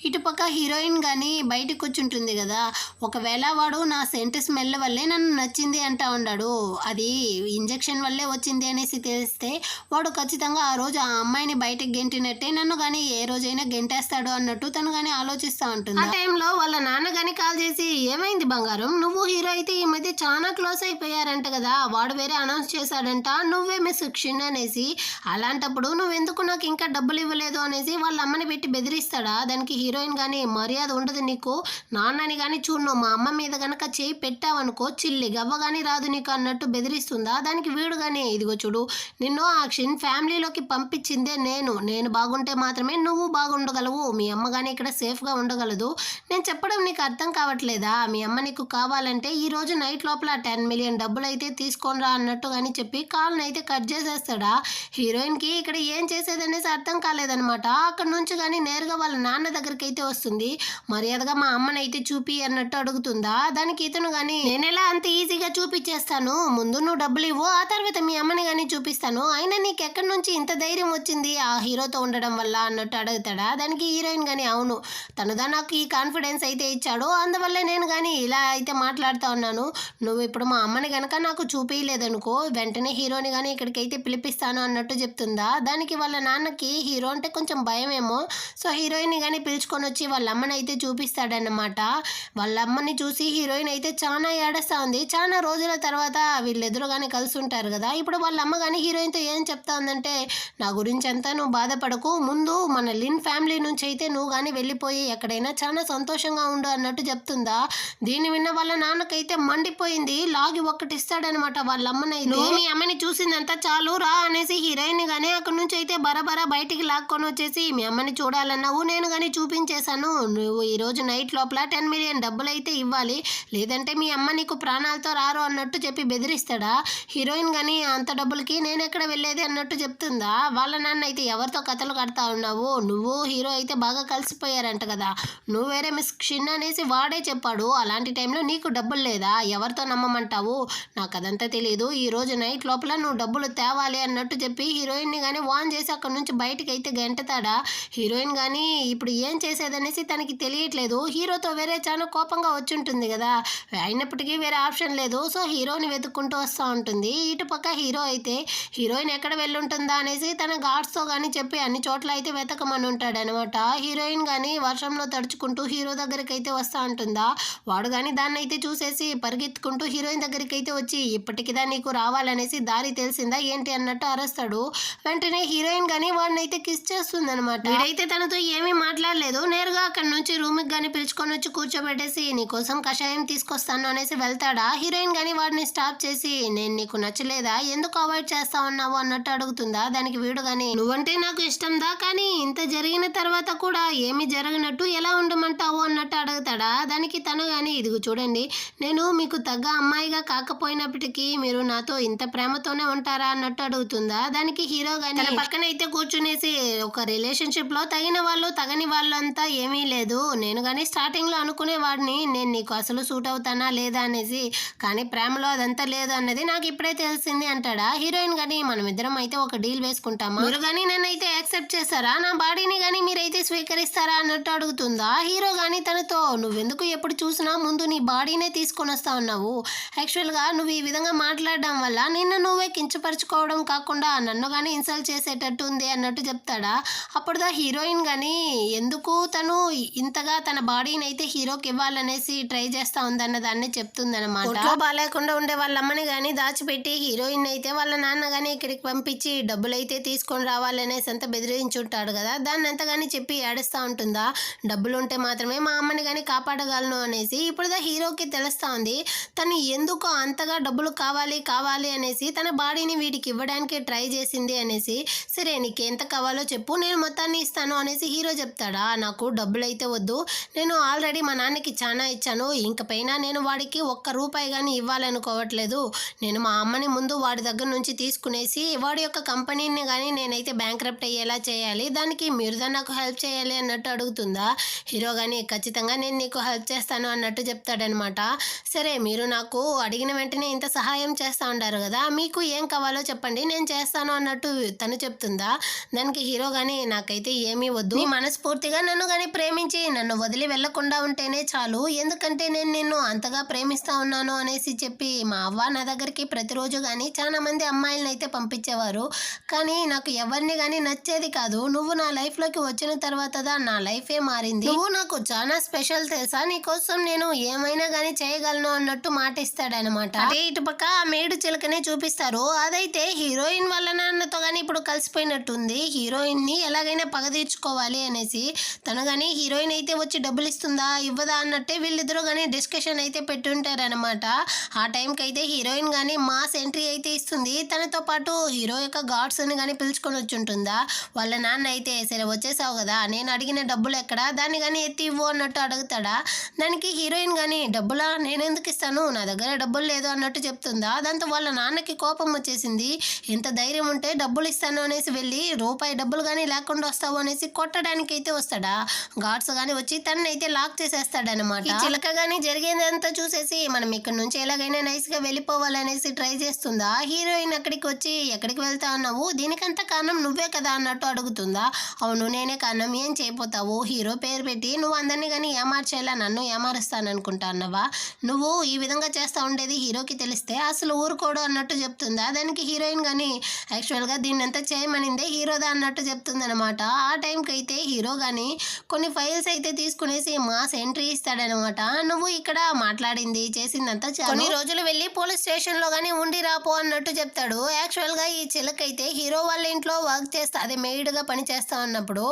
ఇటుపక్క హీరోయిన్ కానీ బయటకు వచ్చి ఉంటుంది కదా, ఒకవేళ వాడు నా సెంట్ స్మెల్ వల్లే నన్ను నచ్చింది అంటా ఉన్నాడు, అది ఇంజెక్షన్ వల్లే వచ్చింది అనేసి తెలిస్తే వాడు ఖచ్చితంగా ఆ రోజు ఆ అమ్మాయిని బయటకు గెంటినట్టే నన్ను కానీ ఏ రోజైనా గెంటేస్తాడు అన్నట్టు తను కానీ ఆలోచిస్తూ ఉంటుంది. ఆ టైంలో వాళ్ళ నాన్న కానీ కాల్ చేసి ఏమైంది బంగారం, నువ్వు హీరో అయితే ఈ మధ్య చాలా క్లోజ్ అయిపోయారంట కదా, వాడు వేరే అనౌన్స్ చేశాడంట నువ్వే మిస్ క్షిన్ అనేసి, అలాంటప్పుడు నువ్వెందుకు నాకు ఇంకా డబ్బులు ఇవ్వలేదు అనేసి వాళ్ళ అమ్మని పెట్టి బెదిరిస్తాడా. దానికి హీరోయిన్ కానీ మర్యాద ఉండదు నీకు, నాన్నని కానీ చూడు మా అమ్మ మీద కనుక చేయి పెట్టావనుకో చిల్లి గవ్వ కానీ రాదు నీకు అన్నట్టు బెదిరిస్తుందా. దానికి వీడు కానీ ఇదిగో చూడు నిన్ను ఆ క్షిన్ ఫ్యామిలీలోకి పంపించిందే నేను బాగుంటే మాత్రమే నువ్వు బాగుండగలవు, మీ అమ్మ కానీ ఇక్కడ సేఫ్గా ఉండగలదు, నేను చెప్పడం నీకు అర్థం కావట్లేదా, మీ అమ్మ నీకు కావాలంటే ఈ రోజు నైట్ లోపల 10 మిలియన్ డబ్బులు అయితే తీసుకోనరా అన్నట్టు కానీ చెప్పి కాల్ని అయితే కట్ చేసేస్తాడా. హీరోయిన్కి ఇక్కడ ఏం చేసేదనేసి అర్థం కాలేదనమాట. అక్కడ నుంచి కానీ నేరుగా వాళ్ళ నాన్న దగ్గరికి అయితే వస్తుంది. మర్యాదగా మా అమ్మని అయితే చూపి అన్నట్టు అడుగుతుందా. దానికి ఇతను కానీ నేనెలా అంత ఈజీగా చూపించేస్తాను, ముందు నువ్వు డబ్బులు ఇవ్వు, ఆ తర్వాత మీ అమ్మని కానీ చూపిస్తాను, అయినా నీకు ఎక్కడి నుంచి ఇంత ధైర్యం వచ్చింది ఆ హీరోతో ఉండడం వల్ల అన్నట్టు అడుగుతాడా. దానికి హీరోయిన్ కానీ అవును, తనుదా నాకు ఈ కాన్ఫిడెన్స్ అయితే ఇచ్చాడు, అందువల్లే నేను కానీ ఇలా అయితే మాట్లాడుతూ ఉన్నాను. నువ్వు ఇప్పుడు మా అమ్మని కనుక నాకు చూపించలేదనుకో వెంటనే హీరోని కానీ ఇక్కడికైతే పిలిపిస్తాను అన్నట్టు చెప్తుందా. దానికి వాళ్ళ నాన్నకి హీరో అంటే కొంచెం భయమేమో. సో హీరోయిన్ కానీ పిలుచుకొని వచ్చి వాళ్ళ అమ్మని అయితే చూపిస్తాడన్నమాట. వాళ్ళ అమ్మని చూసి హీరోయిన్ అయితే చాలా ఏడుస్తూ ఉంది. చాలా రోజుల తర్వాత వీళ్ళెదురు కానీ కలిసి ఉంటారు కదా. ఇప్పుడు వాళ్ళ అమ్మ కానీ హీరోయిన్తో ఏం చెప్తా ఉందంటే, నా గురించి అంతా నువ్వు బాధపడకు, ముందు మన లిన్ ఫ్యామిలీ నుంచి అయితే నువ్వు కానీ వెళ్ళిపోయి ఎక్కడైనా చాలా సంతోషంగా ఉండు అన్నట్టు చెప్తుందా. దీన్ని విన్న వాళ్ళ నాన్నకైతే మండిపోయింది. లాగి ఒక్కటిస్తాడనమాట వాళ్ళ అమ్మనైతే. నువ్వు మీ అమ్మని చూసిందంతా చాలు రా అనేసి హీరోయిన్ కానీ అక్కడి నుంచి అయితే బరబరా బయటికి లాక్కొని వచ్చేసి, మీ అమ్మని చూడాలన్నావు, నేను కానీ చూపించేశాను, నువ్వు ఈరోజు నైట్ లోపల 10 మిలియన్ డబ్బులు అయితే ఇవ్వాలి, లేదంటే మీ అమ్మ నీకు ప్రాణాలతో రారు అన్నట్టు చెప్పి బెదిరిస్తాడా. హీరోయిన్ కానీ అంత డబ్బులకి నేను ఎక్కడ వెళ్ళేది అన్నట్టు చెప్తుందా. వాళ్ళ నాన్న అయితే ఎవరితో కథలు కడతా ఉన్నావు, నువ్వు హీరో అయితే బాగా కలిసిపోయారంట కదా, నువ్వు వేరే మిస్ క్షిన్ అనేసి వాడే చెప్పాడు, అలాంటి టైంలో నీకు డబ్బులు లేదా, ఎవరితో నమ్మమంటావు, నాకు అదంతా తెలియదు, ఈరోజు నైట్ లోపల నువ్వు డబ్బులు తేవాలి అన్నట్టు చెప్పి హీరోయిన్ని కానీ వాన్ చేసి అక్కడ నుంచి బయటకు అయితే గెంటతాడా. హీరోయిన్ కానీ ఇప్పుడు ఏం చేసేదనేసి తనకి తెలియట్లేదు. హీరోతో వేరే చాలా కోపంగా వచ్చి ఉంటుంది కదా, అయినప్పటికీ వేరే ఆప్షన్ లేదు. సో హీరోని వెతుక్కుంటూ వస్తూ ఉంటుంది. ఇటుపక్క హీరో అయితే హీరోయిన్ ఎక్కడ వెళ్ళుంటుందా అనేసి తన గార్డ్స్తో కానీ చెప్పి అన్ని చోట్ల అయితే వెతకమని ఉంటాడు అనమాట. హీరోయిన్ కానీ వర్షంలో తడుచుకుంటూ హీరో దగ్గరికి అయితే వస్తూ ఉంటుందా. వాడు కానీ దాన్ని అయితే చూసేసి పరిగెత్తుకుంటూ హీరోయిన్ దగ్గరికి అయితే వచ్చి, ఇప్పటికిదా నీకు రావాలనేసి దారి తెలిసిందా ఏంటి అన్నట్టు అరుస్తాడు. వెంటనే హీరోయిన్ కానీ వాడిని అయితే కిస్ చేస్తుంది అనమాట. వీడైతే తనతో ఏమీ మాట్లాడలేదు, నేరుగా అక్కడ నుంచి రూమ్కి కానీ పిలుచుకొని వచ్చి కూర్చోబెట్టేసి నీకోసం కషాయం తీసుకొస్తాను అనేసి వెళ్తాడా. హీరోయిన్ కానీ వాడిని స్టాప్ చేసి, నేను నీకు నచ్చలేదా, ఎందుకు అవాయిడ్ చేస్తా ఉన్నావు అన్నట్టు అడుగుతుందా. దానికి వీడు కానీ నువ్వంటే నాకు ఇష్టందా, కానీ ఇంత జరిగిన తర్వాత కూడా ఏమి జరగనట్టు ఎలా ఉండమంటావు అన్నట్టు అడుగుతాడా. దానికి తను కానీ ఇదిగో చూడండి, నేను మీకు తగ్గ అమ్మాయిగా కాకపోయినప్పటికీ మీరు నాతో ఇంత ప్రేమతోనే ఉంటారా అన్నట్టు అడుగుతుందా. దానికి హీరో కానీ తన పక్కన అయితే కూర్చునేసి, ఒక రిలేషన్షిప్ లో తగిన వాళ్ళు తగని వాళ్ళు అంతా ఏమీ లేదు, నేను కానీ స్టార్టింగ్ లో అనుకునే వాడిని నేను నీకు అసలు సూట్ అవుతానా లేదా అనేసి, కానీ ప్రేమలో అదంతా లేదు అన్నది నాకు ఇప్పుడే తెలిసింది అంటాడా. హీరోయిన్ కానీ మనం ఇద్దరం అయితే ఒక డీల్ వేసుకుంటామా, మీరు కానీ నన్ను అయితే యాక్సెప్ట్ చేస్తారా, నా బాడీని కానీ మీరైతే స్వీకరిస్తారా అన్నట్టు అడుగుతుందా. హీరో కానీ తనతో, నువ్వెందుకు ఎప్పుడు చూసినా ముందు నీ బాడీనే తీసుకొని వస్తా ఉన్నావు, యాక్చువల్గా నువ్వు ఈ విధంగా మాట్లాడడం వల్ల నిన్ను నువ్వే కించపరుచుకోవడం కాకుండా నన్ను కానీ ఇన్సల్ట్ చేసేటట్టు ఉంది అన్నట్టు చెప్తాడా. అప్పుడుదా హీరోయిన్ కానీ ఎందుకు తను ఇంతగా తన బాడీని అయితే హీరోకి ఇవ్వాలనేసి ట్రై చేస్తా ఉందన్న దాన్ని చెప్తుందన్నమాట. ఒంట్లో బాగాలేకుండా ఉండే వాళ్ళ అమ్మని కానీ దాచిపెట్టి హీరోయిన్ అయితే వాళ్ళ నాన్న కానీ ఇక్కడికి పంపించి డబ్బులు అయితే తీసుకొని రావాలనేసి అంత బెదిరించుంటాడు కదా, దాన్ని అంతగాని చెప్పి ఏడుస్తూ ఉంటుందా. డబ్బులు ఉంటే మాత్రమే మా అమ్మని కానీ కాపాడగలను అనేసి. ఇప్పుడుదా హీరోకి తెలుస్తూ ఉంది తను ఎందుకు అంతగా డబ్బులు కావాలి కావాలి అనేసి తన బాడీని వీడికి ఇవ్వడానికి ట్రై చేసింది అనేసి. సరే నీకు ఎంత కావాలో చెప్పు, నేను మొత్తాన్ని ఇస్తాను అనేసి హీరో చెప్తాడా. నాకు డబ్బులు అయితే వద్దు, నేను ఆల్రెడీ మా నాన్నకి చాలా ఇచ్చాను, ఇంక పైన నేను వాడికి ఒక్క రూపాయి కానీ ఇవ్వాలనుకోవట్లేదు, నేను మా అమ్మని ముందు వాడి దగ్గర నుంచి తీసుకునేసి వాడి యొక్క కంపెనీని కానీ నేనైతే బ్యాంక్రప్ట్ అయ్యేలా చేయాలి, దానికి మీరుదా నాకు హెల్ప్ చేయాలి అన్నట్టు అడుగుతుందా. హీరో కానీ ఖచ్చితంగా నేను నీకు హెల్ప్ చేస్తాను అన్నట్టు చెప్తాడనమాట. సరే మీరు నాకు అడిగిన వెంటనే ఇంత సహాయం చేస్తూ ఉంటారు కదా, మీకు ఏం కావాలో చెప్పండి నేను చేస్తాను అన్నట్టు తను చెప్తుందా. దానికి హీరో కానీ నాకైతే ఏమీ వద్దు, నీ మనస్ఫూర్తిగా నన్ను కానీ ప్రేమించి నన్ను వదిలి వెళ్లకుండా ఉంటేనే చాలు, ఎందుకంటే నేను నిన్ను అంతగా ప్రేమిస్తా ఉన్నాను అనేసి చెప్పి, మా అవ్వ నా దగ్గరికి ప్రతిరోజు కానీ చాలా మంది అమ్మాయిలను అయితే పంపించేవారు, కానీ నాకు ఎవరిని కానీ నచ్చేది కాదు, నువ్వు నా లైఫ్లోకి వచ్చిన తర్వాత నా లైఫే మారింది, నువ్వు నాకు చాలా స్పెషల్ తెలుసా, నీకోసం నేను ఏమైనా కానీ చేయగలను అన్నట్టు మాట ఇస్తాడనమాట. అదే ఇటుపక్క ఆ మేడు చిలకనే చూపిస్తారు. అదైతే హీరోయిన్ వాళ్ళ నాన్నతో కానీ ఇప్పుడు కలిసిపోయినట్టుంది. హీరోయిన్ ని ఎలాగైనా పగ తీర్చుకోవాలి అనేసి తను కానీ హీరోయిన్ అయితే వచ్చి డబ్బులు ఇస్తుందా ఇవ్వదా అన్నట్టే వీళ్ళిద్దరూ కానీ డిస్కషన్ అయితే పెట్టుంటారనమాట. ఆ టైంకి అయితే హీరోయిన్ కానీ మాస్ ఎంట్రీ అయితే ఇస్తుంది. తనతో పాటు హీరో యొక్క గార్డ్స్ని కానీ పిలుచుకొని వచ్చి ఉంటుందా. వాళ్ళ నాన్న అయితే సరే వచ్చేసావు కదా, నేను అడిగిన డబ్బులు ఎక్కడా, దాన్ని కానీ ఎత్తి ఇవ్వు అన్నట్టు అడుగుతాడా. దానికి హీరోయిన్ కానీ డబ్బులా నేనెందుకు ఇస్తాను, నా దగ్గర డబ్బులు లేదు అన్నట్టు చెప్తుందా. దాంతో వాళ్ళ నాన్నకి కోపం వచ్చేసింది. ఎంత ధైర్యం ఉంటే డబ్బులు ఇస్తాను అనేసి వెళ్ళి రూపాయి డబ్బులు కానీ లేకుండా వస్తావు అనేసి కొట్టడానికి అయితే వస్తాడా. గాడ్స్ కానీ వచ్చి తనని అయితే లాక్ చేసేస్తాడనమాట. ఈ చిలక కానీ జరిగేదంతా చూసేసి మనం ఇక్కడ నుంచి ఎలాగైనా నైస్గా వెళ్ళిపోవాలనేసి ట్రై చేస్తుందా. హీరోయిన్ అక్కడికి వచ్చి ఎక్కడికి వెళ్తా అన్నావు, దీనికంతా కారణం నువ్వే కదా అన్నట్టు అడుగుతుందా. అవును నేనే కారణం, ఏం చేయపోతావు, హీరో పేరు పెట్టి నువ్వు అందరినీ కానీ ఏమార్చేలా నన్ను ఏమారుస్తాననుకుంటా అన్నవా, నువ్వు ఈ విధంగా చేస్తూ ఉండేది హీరోకి తెలిస్తే అసలు ఊరుకోడు అన్నట్టు చెప్తుందా. దానికి హీరోయిన్ కానీ యాక్చువల్గా దీన్ని అంతా చేయమనిందే హీరోదా అన్నట్టు చెప్తుందనమాట. ఆ టైంకి అయితే హీరో కానీ కొన్ని ఫైల్స్ అయితే తీసుకునేసి మాస్ ఎంట్రీ ఇస్తాడనమాట. నువ్వు ఇక్కడ మాట్లాడింది చేసిందంతా కొన్ని రోజులు వెళ్ళి పోలీస్ స్టేషన్లో కానీ ఉండి రాపో అన్నట్టు చెప్తాడు. యాక్చువల్గా ఈ చిలకైతే హీరో వాళ్ళ ఇంట్లో వర్క్ చేస్తా అదే మెయిడ్గా పని చేస్తా ఉన్నప్పుడు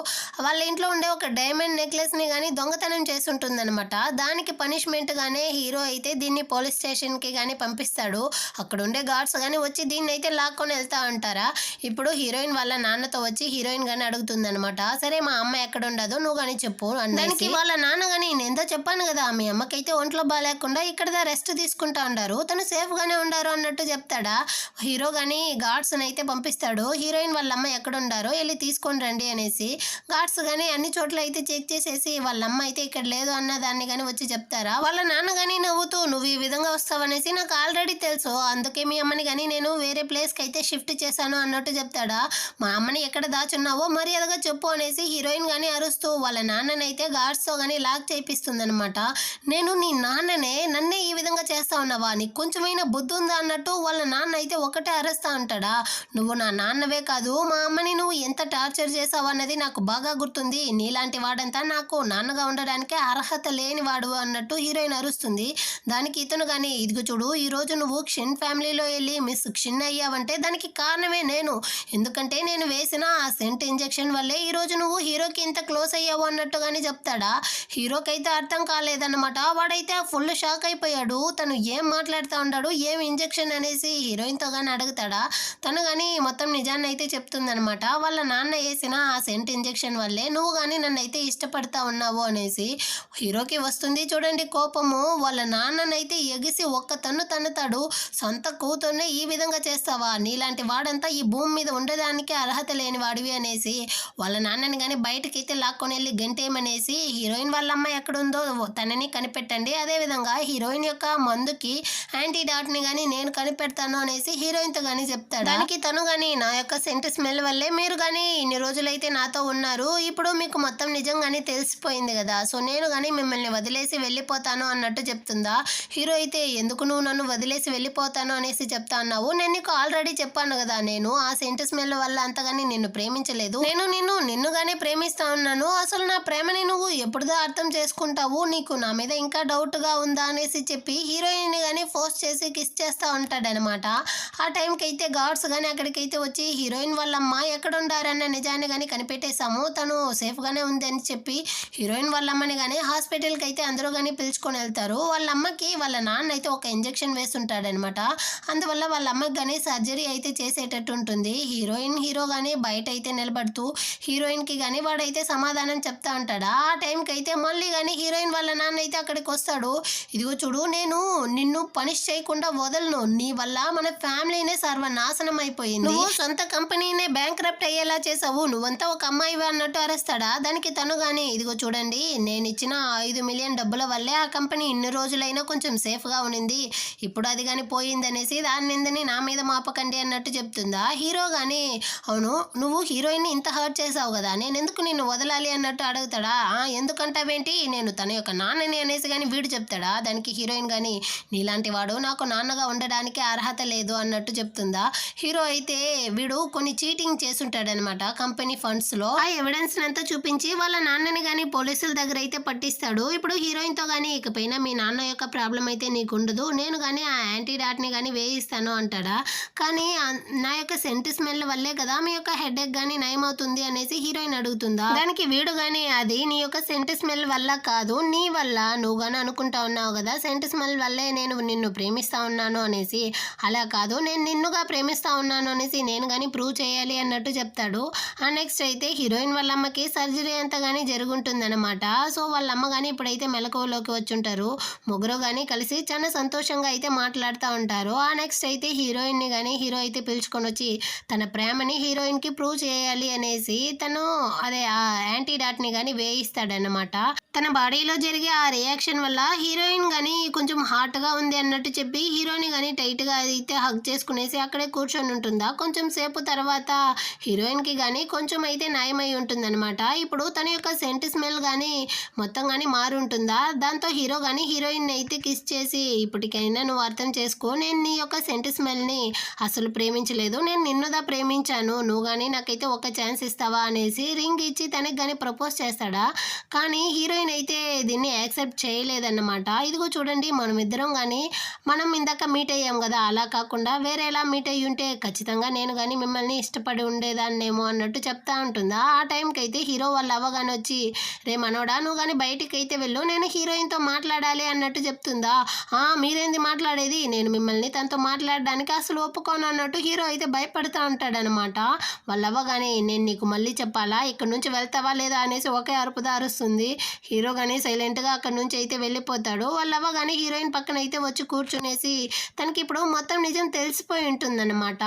వాళ్ళ ఇంట్లో ఉండే ఒక డైమండ్ నెక్లెస్ని కానీ దొంగతనం చేసి ఉంటుందన్నమాట. దానికి పనిష్మెంట్గానే హీరో అయితే దీన్ని పోలీస్ స్టేషన్కి కానీ పంపిస్తాడు. అక్కడ ఉండే గార్డ్స్ కానీ వచ్చి దీన్ని అయితే లాక్కొని వెళ్తా ఉంటారా. ఇప్పుడు హీరోయిన్ వాళ్ళ నాన్నతో వచ్చి హీరోయిన్ కానీ అడుగుతుందనమాట, సరే మా అమ్మ ఎక్కడ ఉండదు నువ్వు కానీ చెప్పు. దానికి వాళ్ళ నాన్న కానీ నేందో చెప్పాను కదా మీ అమ్మకైతే ఒంట్లో బాగాలేకుండా ఇక్కడ రెస్ట్ తీసుకుంటా ఉండారు, తను సేఫ్గానే ఉండారు అన్నట్టు చెప్తాడా. హీరో కానీ గార్డ్స్ని అయితే పంపిస్తాడు, హీరోయిన్ వాళ్ళ అమ్మ ఎక్కడ ఉండారో వెళ్ళి తీసుకొని రండి అనేసి. గార్డ్స్ కానీ అన్ని చోట్ల అయితే చెక్ చేసేసి వాళ్ళ అమ్మ అయితే ఇక్కడ లేదు అన్న దాన్ని కానీ వచ్చి చెప్తారా. వాళ్ళ నాన్న కానీ నవ్వుతూ నువ్వు ఈ విధంగా వస్తావనేసి నాకు ఆల్రెడీ తెలుసు, అందుకే మీ అమ్మని కానీ నేను వేరే ప్లేస్కి అయితే షిఫ్ట్ చేశాను అన్నట్టు చెప్తాడా. మా అమ్మని ఎక్కడ దాచున్నావో మర్యాదగా చెప్పు అనేసి హీరోయిన్ కానీ అరుస్తూ వాళ్ళ నాన్ననైతే గార్డ్స్తో కానీ లాక్ చేయిస్తుందనమాట. నేను నీ నాన్ననే, నన్నే ఈ విధంగా చేస్తా ఉన్నావా, నీకు కొంచెమైనా బుద్ధి ఉందా అన్నట్టు వాళ్ళ నాన్న అయితే ఒకటే అరుస్తా ఉంటాడా. నువ్వు నా నాన్నవే కాదు మా అమ్మని నువ్వు ఎంత టార్చర్ చేసావు అన్నది నాకు బాగా గుర్తుంది, నీలాంటి వాడంతా నాకు నాన్నగా ఉండడానికి అర్హత లేనివాడు అన్నట్టు హీరోయిన్ అరుస్తుంది. దానికి ఇతను కానీ ఇదిగో చూడు ఈరోజు నువ్వు క్షిన్ ఫ్యామిలీలో వెళ్ళి మిస్ క్షిన్ అయ్యావంటే దానికి కారణమే నేను, ఎందుకంటే నేను వేసిన ఆ సెంట్ ఇంజెక్షన్ వల్లే ఈరోజు నువ్వు హీరోకి ఇంత క్లోజ్ అయ్యావు అన్నట్టుగానే చెప్తాడా. హీరోకి అయితే అర్థం కాలేదన్నమాట. వాడైతే ఫుల్ షాక్ అయిపోయాడు, తను ఏం మాట్లాడుతూ ఉన్నాడు ఏం ఇంజెక్షన్ అనేసి హీరోయిన్తో కానీ అడుగుతాడా. తను కానీ మొత్తం నిజాన్ని అయితే చెప్తుందనమాట, వాళ్ళ నాన్న వేసిన ఆ సెంట్ ఇంజెక్షన్ వల్లే నువ్వు కానీ నన్ను అయితే ఇష్టపడతా ఉన్నావు అనేసి. హీరోకి వస్తుంది చూడండి కోపము, వాళ్ళ నాన్ననైతే ఎగిసి ఒక్క తన్ను తన్నుతాడు, సొంత కూతుర్నే ఈ విధంగా చేస్తావా, నీలాంటి వాడంతా ఈ భూమి మీద ఉండడానికి అర్హత లేని వాడివి అనేసి వాళ్ళ నాన్నని కానీ బయటకైతే లాక్కొని వెళ్ళి గంటేమనేసి హీరోయిన్ వాళ్ళ అమ్మ ఎక్కడుందో తనని కనిపెట్టండి, అదేవిధంగా హీరోయిన్ యొక్క మందుకి యాంటీడాట్ని కానీ నేను కనిపెడతాను అనేసి హీరోయిన్తో కానీ చెప్తాడు. దానికి తను కానీ నా యొక్క సెంట్ స్మెల్ వల్లే మీరు కానీ ఇన్ని రోజులైతే నాతో ఉన్నారు, ఇప్పుడు మీకు మొత్తం నిజంగానే తెలిసిపోయింది కదా, సో నేను కానీ మిమ్మల్ని వదిలేసి వెళ్ళిపోతాను అన్నట్టు చెప్తుందా. హీరో అయితే ఎందుకు నువ్వు నన్ను వదిలేసి వెళ్ళిపోతాను అనేసి చెప్తా అన్నావు, నేను నీకు ఆల్రెడీ చెప్పాను కదా నేను ఆ సెంట్ స్మెల్ వల్ల అంతగాని నిన్ను ప్రేమించలేదు, నేను నిన్నుగానే ప్రేమిస్తా ఉన్నాను, అసలు నా ప్రేమని నువ్వు ఎప్పుడుదా అర్థం చేసుకుంటావు, నీకు నా మీద ఇంకా డౌట్గా ఉందా అనేసి చెప్పి హీరోయిన్ కానీ ఫోర్స్ చేసి కిస్ చేస్తూ ఉంటాడనమాట. ఆ టైంకి అయితే గార్డ్స్ కానీ అక్కడికైతే వచ్చి హీరోయిన్ వాళ్ళ అమ్మ ఎక్కడ ఉండారన్న నిజాన్ని కానీ కనిపెట్టేశాము, తను సేఫ్గానే ఉంది అని చెప్పి హీరోయిన్ వాళ్ళ అమ్మని కానీ హాస్పిటల్కి అయితే అందరూ కానీ పిలుచుకొని వెళ్తారు. వాళ్ళ అమ్మకి వాళ్ళ నాన్న అయితే ఒక ఇంజెక్షన్ వేస్తుంటాడనమాట, అందువల్ల వాళ్ళ అమ్మకి కానీ సర్జరీ అయితే చేసేటట్టు ఉంటుంది. హీరో కానీ బయట అయితే నిలబడుతూ హీరోయిన్కి కానీ వాడైతే సమాధానం చెప్తా ఉంటాడా. ఆ టైంకి అయితే మళ్ళీ కానీ హీరోయిన్ వాళ్ళ నాన్న అయితే అక్కడికి వస్తాడు, ఇదిగో చూడు నేను నిన్ను పనిష్ చేయకుండా వదలను, నీ వల్ల మన ఫ్యామిలీనే సర్వనాశనం అయిపోయింది, నువ్వు సొంత కంపెనీనే బ్యాంక్రప్ట్ అయ్యేలా చేసావు, నువ్వంతా ఒక అమ్మాయివే అన్నట్టు అరుస్తాడా. దానికి తను కానీ ఇదిగో చూడండి నేను ఇచ్చిన 5 మిలియన్ డబ్బుల వల్లే ఆ కంపెనీ ఇన్ని రోజులైనా కొంచెం సేఫ్గా ఉన్నింది, ఇప్పుడు అది కానీ పోయింది అనేసి దాని నిందని నా మీద మాపకండి అన్నట్టు చెప్తుందా. హీరో కానీ అవును నువ్వు హీరోయిన్ని ఇంత హర్ట్ చేసావు కదా, నేను ఎందుకు నిన్ను వదలాలి అన్నట్టు అడుగుతాడా. ఎందుకంటావేంటి నేను తన యొక్క నాన్నని అనేసి కానీ వీడు చెప్తాడా. దానికి హీరోయిన్ కానీ నీలాంటి వాడు నాకు నాన్నగా ఉండడానికి అర్హత లేదు అన్నట్టు చెప్తుందా. హీరో అయితే వీడు కొన్ని చీటింగ్ చేసుంటాడనమాట కంపెనీ ఫండ్స్లో, ఆ ఎవిడెన్స్ అంతా చూపించి వాళ్ళ నాన్నని కానీ పోలీసుల దగ్గర అయితే పట్టిస్తాడు. ఇప్పుడు హీరోయిన్తో కానీ ఇకపైన మీ నాన్న యొక్క ప్రాబ్లం అయితే నీకు ఉండదు, నేను కానీ ఆ యాంటీడాట్ని కానీ వేయిస్తాను అంటాడా. కానీ నా యొక్క సెంట్ స్మెల్ వల్లే కదా మీ యొక్క హెడేక్ కానీ నయమవుతుంది అనేసి హీరోయిన్ అడుగుతుందా. దానికి వీడు కానీ అది నీ యొక్క సెంట్ స్మెల్ వల్ల కాదు, నీ వల్ల నువ్వు కానీ అనుకుంటా ఉన్నావు కదా సెంట్ స్మెల్ వల్లే నేను నిన్ను ప్రేమిస్తా ఉన్నాను అనేసి, అలా కాదు నేను నిన్నుగా ప్రేమిస్తా ఉన్నాను అనేసి నేను కానీ ప్రూవ్ చేయాలి అన్నట్టు చెప్తాడు. ఆ నెక్స్ట్ అయితే హీరోయిన్ వాళ్ళ అమ్మకి సర్జరీ అంతా కానీ జరుగుంటుందన్నమాట. సో వాళ్ళ అమ్మ కానీ ఇప్పుడైతే మెలకువలోకి వచ్చుంటారు, ముగ్గురు కానీ కలిసి చాలా సంతోషంగా అయితే మాట్లాడుతూ ఉంటారు. ఆ నెక్స్ట్ అయితే హీరోయిన్ని కానీ హీరో అయితే పిలుచుకొని వచ్చి తన ప్రేమని హీరోయిన్కి ప్రూవ్ చేయాలి వేయాలి అనేసి తను అదే ఆ యాంటీడాట్ని కానీ వేయిస్తాడనమాట. తన బాడీలో జరిగే ఆ రియాక్షన్ వల్ల హీరోయిన్ కానీ కొంచెం హాట్గా ఉంది అన్నట్టు చెప్పి హీరోని కానీ టైట్గా అయితే హగ్ చేసుకునేసి అక్కడే కూర్చొని ఉంటుందా. కొంచెం సేపు తర్వాత హీరోయిన్కి కానీ కొంచెం అయితే నయమై ఉంటుందన్నమాట. ఇప్పుడు తన యొక్క సెంట్ స్మెల్ కానీ మొత్తం కానీ మారి ఉంటుందా. దాంతో హీరో కానీ హీరోయిన్ అయితే కిస్ చేసి ఇప్పటికైనా నువ్వు అర్థం చేసుకో, నేను నీ యొక్క సెంట్ స్మెల్ని అసలు ప్రేమించలేదు, నేను నిన్నుదా ప్రేమించాను, నువ్వు కానీ నాకైతే ఒక ఛాన్స్ ఇస్తావా అనేసి రింగ్ ఇచ్చి తనకి కానీ ప్రపోజ్ చేస్తాడా. కానీ హీరోయిన్ అయితే దీన్ని యాక్సెప్ట్ చేయలేదన్నమాట. ఇదిగో చూడండి, మనమిద్దరం కానీ మనం ఇందాక మీట్ అయ్యాం కదా, అలా కాకుండా వేరేలా మీట్ అయ్యి ఉంటే ఖచ్చితంగా నేను కానీ మిమ్మల్ని ఇష్టపడి ఉండేదాన్నేమో అన్నట్టు చెప్తా ఉంటుందా. ఆ టైంకి అయితే హీరో వాళ్ళ అవ్వగానే వచ్చి, రే మనోడా నువ్వు కానీ బయటికి అయితే వెళ్ళు, నేను హీరోయిన్తో మాట్లాడాలి అన్నట్టు చెప్తుందా. మీరేంది మాట్లాడేది, నేను మిమ్మల్ని తనతో మాట్లాడడానికి అసలు ఒప్పుకోను అన్నట్టు హీరో అయితే భయపడుతూ ఉంటాడనమాట. వాళ్ళ అవ్వగానే, నేను నీకు మళ్ళీ చెప్పాలా, ఇక్కడ నుంచి వెళ్తావా లేదా అనేసి ఒకే అరుపుదా అరుస్తుంది. హీరో కానీ సైలెంట్గా అక్కడి నుంచి అయితే వెళ్ళిపోతాడు. వాళ్ళ అవ్వగానే హీరోయిన్ పక్కన అయితే వచ్చి కూర్చునేసి తనకి ఇప్పుడు మొత్తం నిజం తెలిసిపోయి ఉంటుందన్నమాట.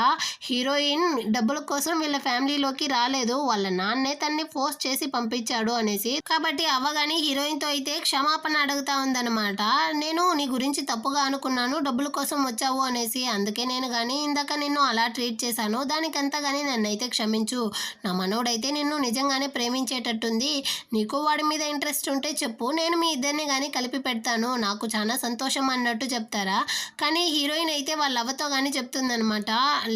హీరోయిన్ డబ్బుల కోసం వీళ్ళ ఫ్యామిలీలోకి రాలేదు, వాళ్ళ నాన్నే తన్ని ఫోర్స్ చేసి పంపించాడు అనేసి. కాబట్టి అవ్వగానే హీరోయిన్తో అయితే క్షమాపణ అడుగుతా ఉందన్నమాట. నేను నీ గురించి తప్పుగా అనుకున్నాను, డబ్బుల కోసం వచ్చావు అనేసి, అందుకే నేను కానీ ఇందాక నిన్ను అలా ట్రీట్ చేశాను, దానికంతా కానీ నన్నైతే క్షమించు. నా మనోడైతే నిన్ను నిజంగానే ప్రేమించేటట్టుంది, నీకు వాడి మీద ఇంట్రెస్ట్ ఉంటే చెప్పు, నేను మీ ఇద్దరిని కానీ కలిపి పెడతాను, నాకు చాలా సంతోషం అన్నట్టు చెప్తారా. కానీ హీరోయిన్ అయితే వాళ్ళ అవ్వతో కానీ చెప్తుందనమాట,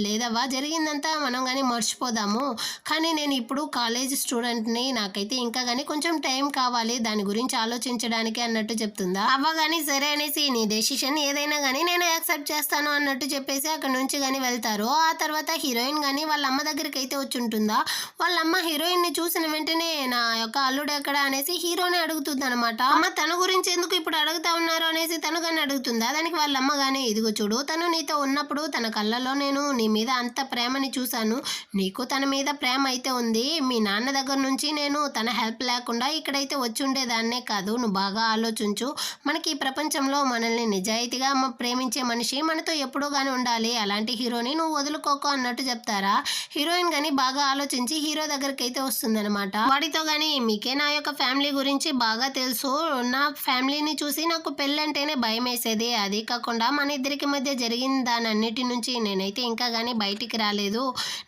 లేదవ్వా జరిగిందంతా మనం కానీ మర్చిపోదాము, కానీ నేను ఇప్పుడు కాలేజ్ స్టూడెంట్ని, నాకైతే ఇంకా కానీ కొంచెం టైం కావాలి దాని గురించి ఆలోచించడానికి అన్నట్టు చెప్తుందా. అవ్వ కానీ సరే అనేసి, నీ డెసిషన్ ఏదైనా కానీ నేను యాక్సెప్ట్ చేస్తాను అన్నట్టు చెప్పేసి అక్కడ నుంచి కానీ వెళ్తారు. ఆ తర్వాత హీరోయిన్ కానీ వాళ్ళ అమ్మ దగ్గరికి అయితే వచ్చి ఉంటుందా. వాళ్ళ అమ్మ హీరోయిన్ని చూసిన వెంటనే, నా యొక్క అల్లుడు ఎక్కడ అనేసి హీరోని అడుగుతుంది అనమాట. అమ్మ తన గురించి ఎందుకు ఇప్పుడు అడుగుతా ఉన్నారు అనేసి తను కానీ అడుగుతుందా. దానికి వాళ్ళ అమ్మ కానీ, ఇదిగో చూడు, తను నీతో ఉన్నప్పుడు తన కళ్ళలో నేను నీ మీద అంత ప్రేమని చూశాను, నీకు తన మీద ప్రేమ అయితే ఉంది, మీ నాన్న దగ్గర నుంచి నేను తన హెల్ప్ లేకుండా ఇక్కడైతే వచ్చి ఉండేదాన్నే కాదు, నువ్వు బాగా ఆలోచించు, మనకి ఈ ప్రపంచంలో మనల్ని నిజాయితీగా ప్రేమించే మనిషి మనతో ఎప్పుడూ కానీ ఉండాలి, అలాంటి హీరోని నువ్వు వదులుకోకు అన్నట్టు చెప్తారా. హీరోయిన్ కానీ బాగా ఆలోచించి హీరో దగ్గరికి అయితే వస్తుందన్నమాట. వాడితో కానీ, మీకే నా యొక్క ఫ్యామిలీ గురించి బాగా తెలుసు, నా ఫ్యామిలీని చూసి నాకు పెళ్ళంటేనే భయం వేసేది, అది కాకుండా మన ఇద్దరికి మధ్య జరిగిన దానన్నిటి నుంచి నేనైతే ఇంకా కానీ బయటికి రాలేదు,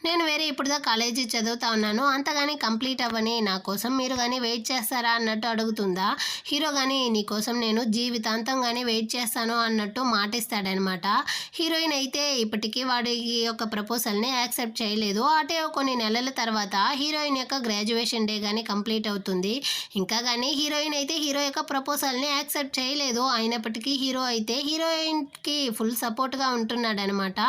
నేను వేరే ఇప్పుడుదా కాలేజీ చదువుతా ఉన్నాను, అంతగాని కంప్లీట్ అవ్వని, నా కోసం మీరు కానీ వెయిట్ చేస్తారా అన్నట్టు అడుగుతుందా. హీరో కానీ, నీకోసం నేను జీవితాంతం కానీ వెయిట్ చేస్తాను అన్నట్టు మాటిస్తాడనమాట. హీరోయిన్ అయితే ఇప్పటికీ వాడి యొక్క ప్రపోజల్ని యాక్సెప్ట్ చేయలేదు. అటే కొన్ని నెలల తర్వాత హీరోయిన్ యొక్క గ్రాడ్యుయేషన్ డే కానీ కంప్లీట్ అవుతుంది. ఇంకా కానీ హీరోయిన్ అయితే హీరో యొక్క ప్రపోజల్ని యాక్సెప్ట్ చేయలేదు. అయినప్పటికీ హీరో అయితే హీరోయిన్కి ఫుల్ సపోర్ట్గా ఉంటున్నాడనమాట.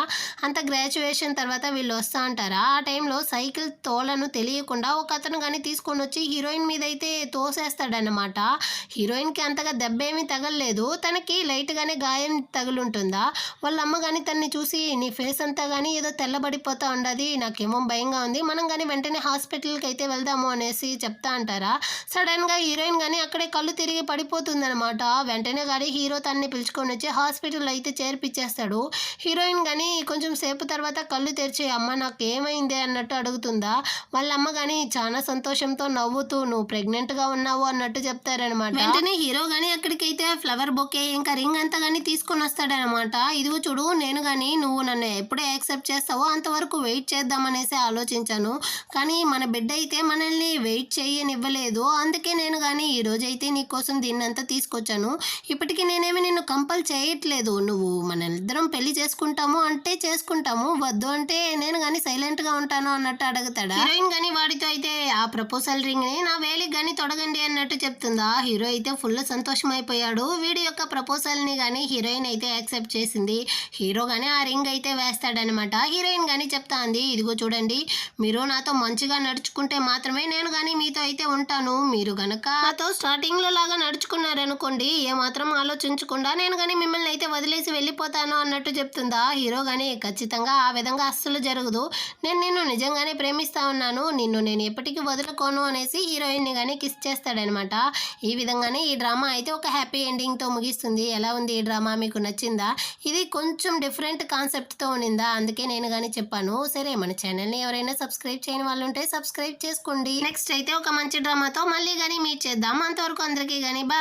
అంత గ్రాడ్యుయేషన్ తర్వాత వీళ్ళు వస్తూ ఉంటారా. ఆ టైంలో సైకిల్ తోలను తెలియకుండా ఒక అతను కానీ తీసుకొని వచ్చి హీరోయిన్ మీద అయితే తోసేస్తాడనమాట. హీరోయిన్కి అంతగా దెబ్బ ఏమీ తగలలేదు, తనకి లైట్గానే గాయం తగులుంటుందా. వాళ్ళ అమ్మ కానీ తన్ని చూసి, నీ ఫేస్ అంతా కానీ ఏదో తెల్లబడిపోతూ ఉండదు, నాకేమో భయంగా ఉంది, మనం కానీ వెంటనే హాస్పిటల్కి అయితే వెళ్దాము అనేసి చెప్తా అంటారా. సడన్గా హీరోయిన్ కానీ అక్కడే కళ్ళు తిరిగి పడిపోతుందనమాట. వెంటనే కానీ హీరో తన్ని పిలుచుకొని వచ్చి హాస్పిటల్ అయితే చేర్పించేస్తాడు. హీరోయిన్ కానీ కొంచెం సేపు తర్వాత కళ్ళు తెరిచి, అమ్మ నాకు ఏమైంది అన్నట్టు అడుగుతుందా. వాళ్ళ అమ్మ కానీ చాలా సంతోషంతో నవ్వుతూ, నువ్వు ప్రెగ్నెంట్గా ఉన్నావు అన్నట్టు చెప్తారనమాట. వెంటనే హీరో కానీ అక్కడికైతే ఫ్లవర్ బొకే ఇంకా రింగ్ అంతా కానీ తీసుకొని వస్తాడనమాట. ఇదిగో చూడు, నేను కానీ నువ్వు నన్ను ఎప్పుడు యాక్సెప్ట్ చేస్తావో అంతవరకు వెయిట్ చేద్దామనేసి ఆలోచించాను, కానీ మన బిడ్డ అయితే మనల్ని వెయిట్ చేయనివ్వలేదు, అందుకే నేను కానీ ఈరోజైతే నీకోసం దీన్నంతా తీసుకొచ్చాను, ఇప్పటికీ నేనేమి నిన్ను కంపల్ చేయట్లేదు, నువ్వు మనిద్దరం పెళ్లి చేసుకుంటాము అంటే చేసుకుంటాము, వద్దు అంటే నేను కానీ సైలెంట్గా ఉంటాను అన్నట్టు అడుగుతాడా. హీరోయిన్ కానీ వాడితో అయితే, ఆ ప్రపోజల్ రింగ్ని నా వేలికి కానీ తొడగండి అన్నట్టు చెప్తుందా. హీరో అయితే ఫుల్ సంతోషం అయిపోయాడు. వీడి యొక్క ప్రపోజల్ని కానీ హీరోయిన్ అయితే యాక్సెప్ట్ చేసింది. హీరో కానీ ఆ రింగ్ అయితే వేస్తాడనమాట. హీరోయిన్ కానీ చెప్తా ఉంది, ఇదిగో చూడండి, మీరు నాతో మంచిగా నడుచుకుంటే మాత్రమే నేను కానీ మీతో అయితే ఉంటాను, మీరు గనక నాతో స్టార్టింగ్లో లాగా నడుచుకున్నారనుకోండి, ఏమాత్రం ఆలోచించకుండా నేను కానీ మిమ్మల్ని అయితే వదిలేసి వెళ్ళిపోతాను అన్నట్టు చెప్తుందా. హీరో కానీ, ఖచ్చితంగా ఆ విధంగా అస్సలు జరగదు, నేను నిన్ను నిజంగానే ప్రేమిస్తా ఉన్నాను, నిన్ను నేను ఎప్పటికీ వదులుకోను అనేసి హీరోయిన్ని కానీ కిస్ చేస్తాడనమాట. ఈ విధంగానే ఈ డ్రామా అయితే ఒక హ్యాపీ ఎండింగ్తో ముగిస్తుంది. ఎలా ఉంది ఈ డ్రామా, మీకు నచ్చిందా? ఇది కొంచెం డిఫరెంట్ కాన్సెప్ట్తో ఉన్నిందా, అందుకే నేను కానీ చెప్పాను. సరే, మన ఛానల్ని ఎవరైనా సబ్స్క్రైబ్ సబ్స్క్రైబ్ చేయని వాళ్ళు ఉంటే సబ్స్క్రైబ్ చేసుకోండి. నెక్స్ట్ అయితే ఒక మంచి డ్రామాతో మళ్ళీ కానీ మీట్ చేద్దాం. అంతవరకు అందరికీ కానీ బాయ్.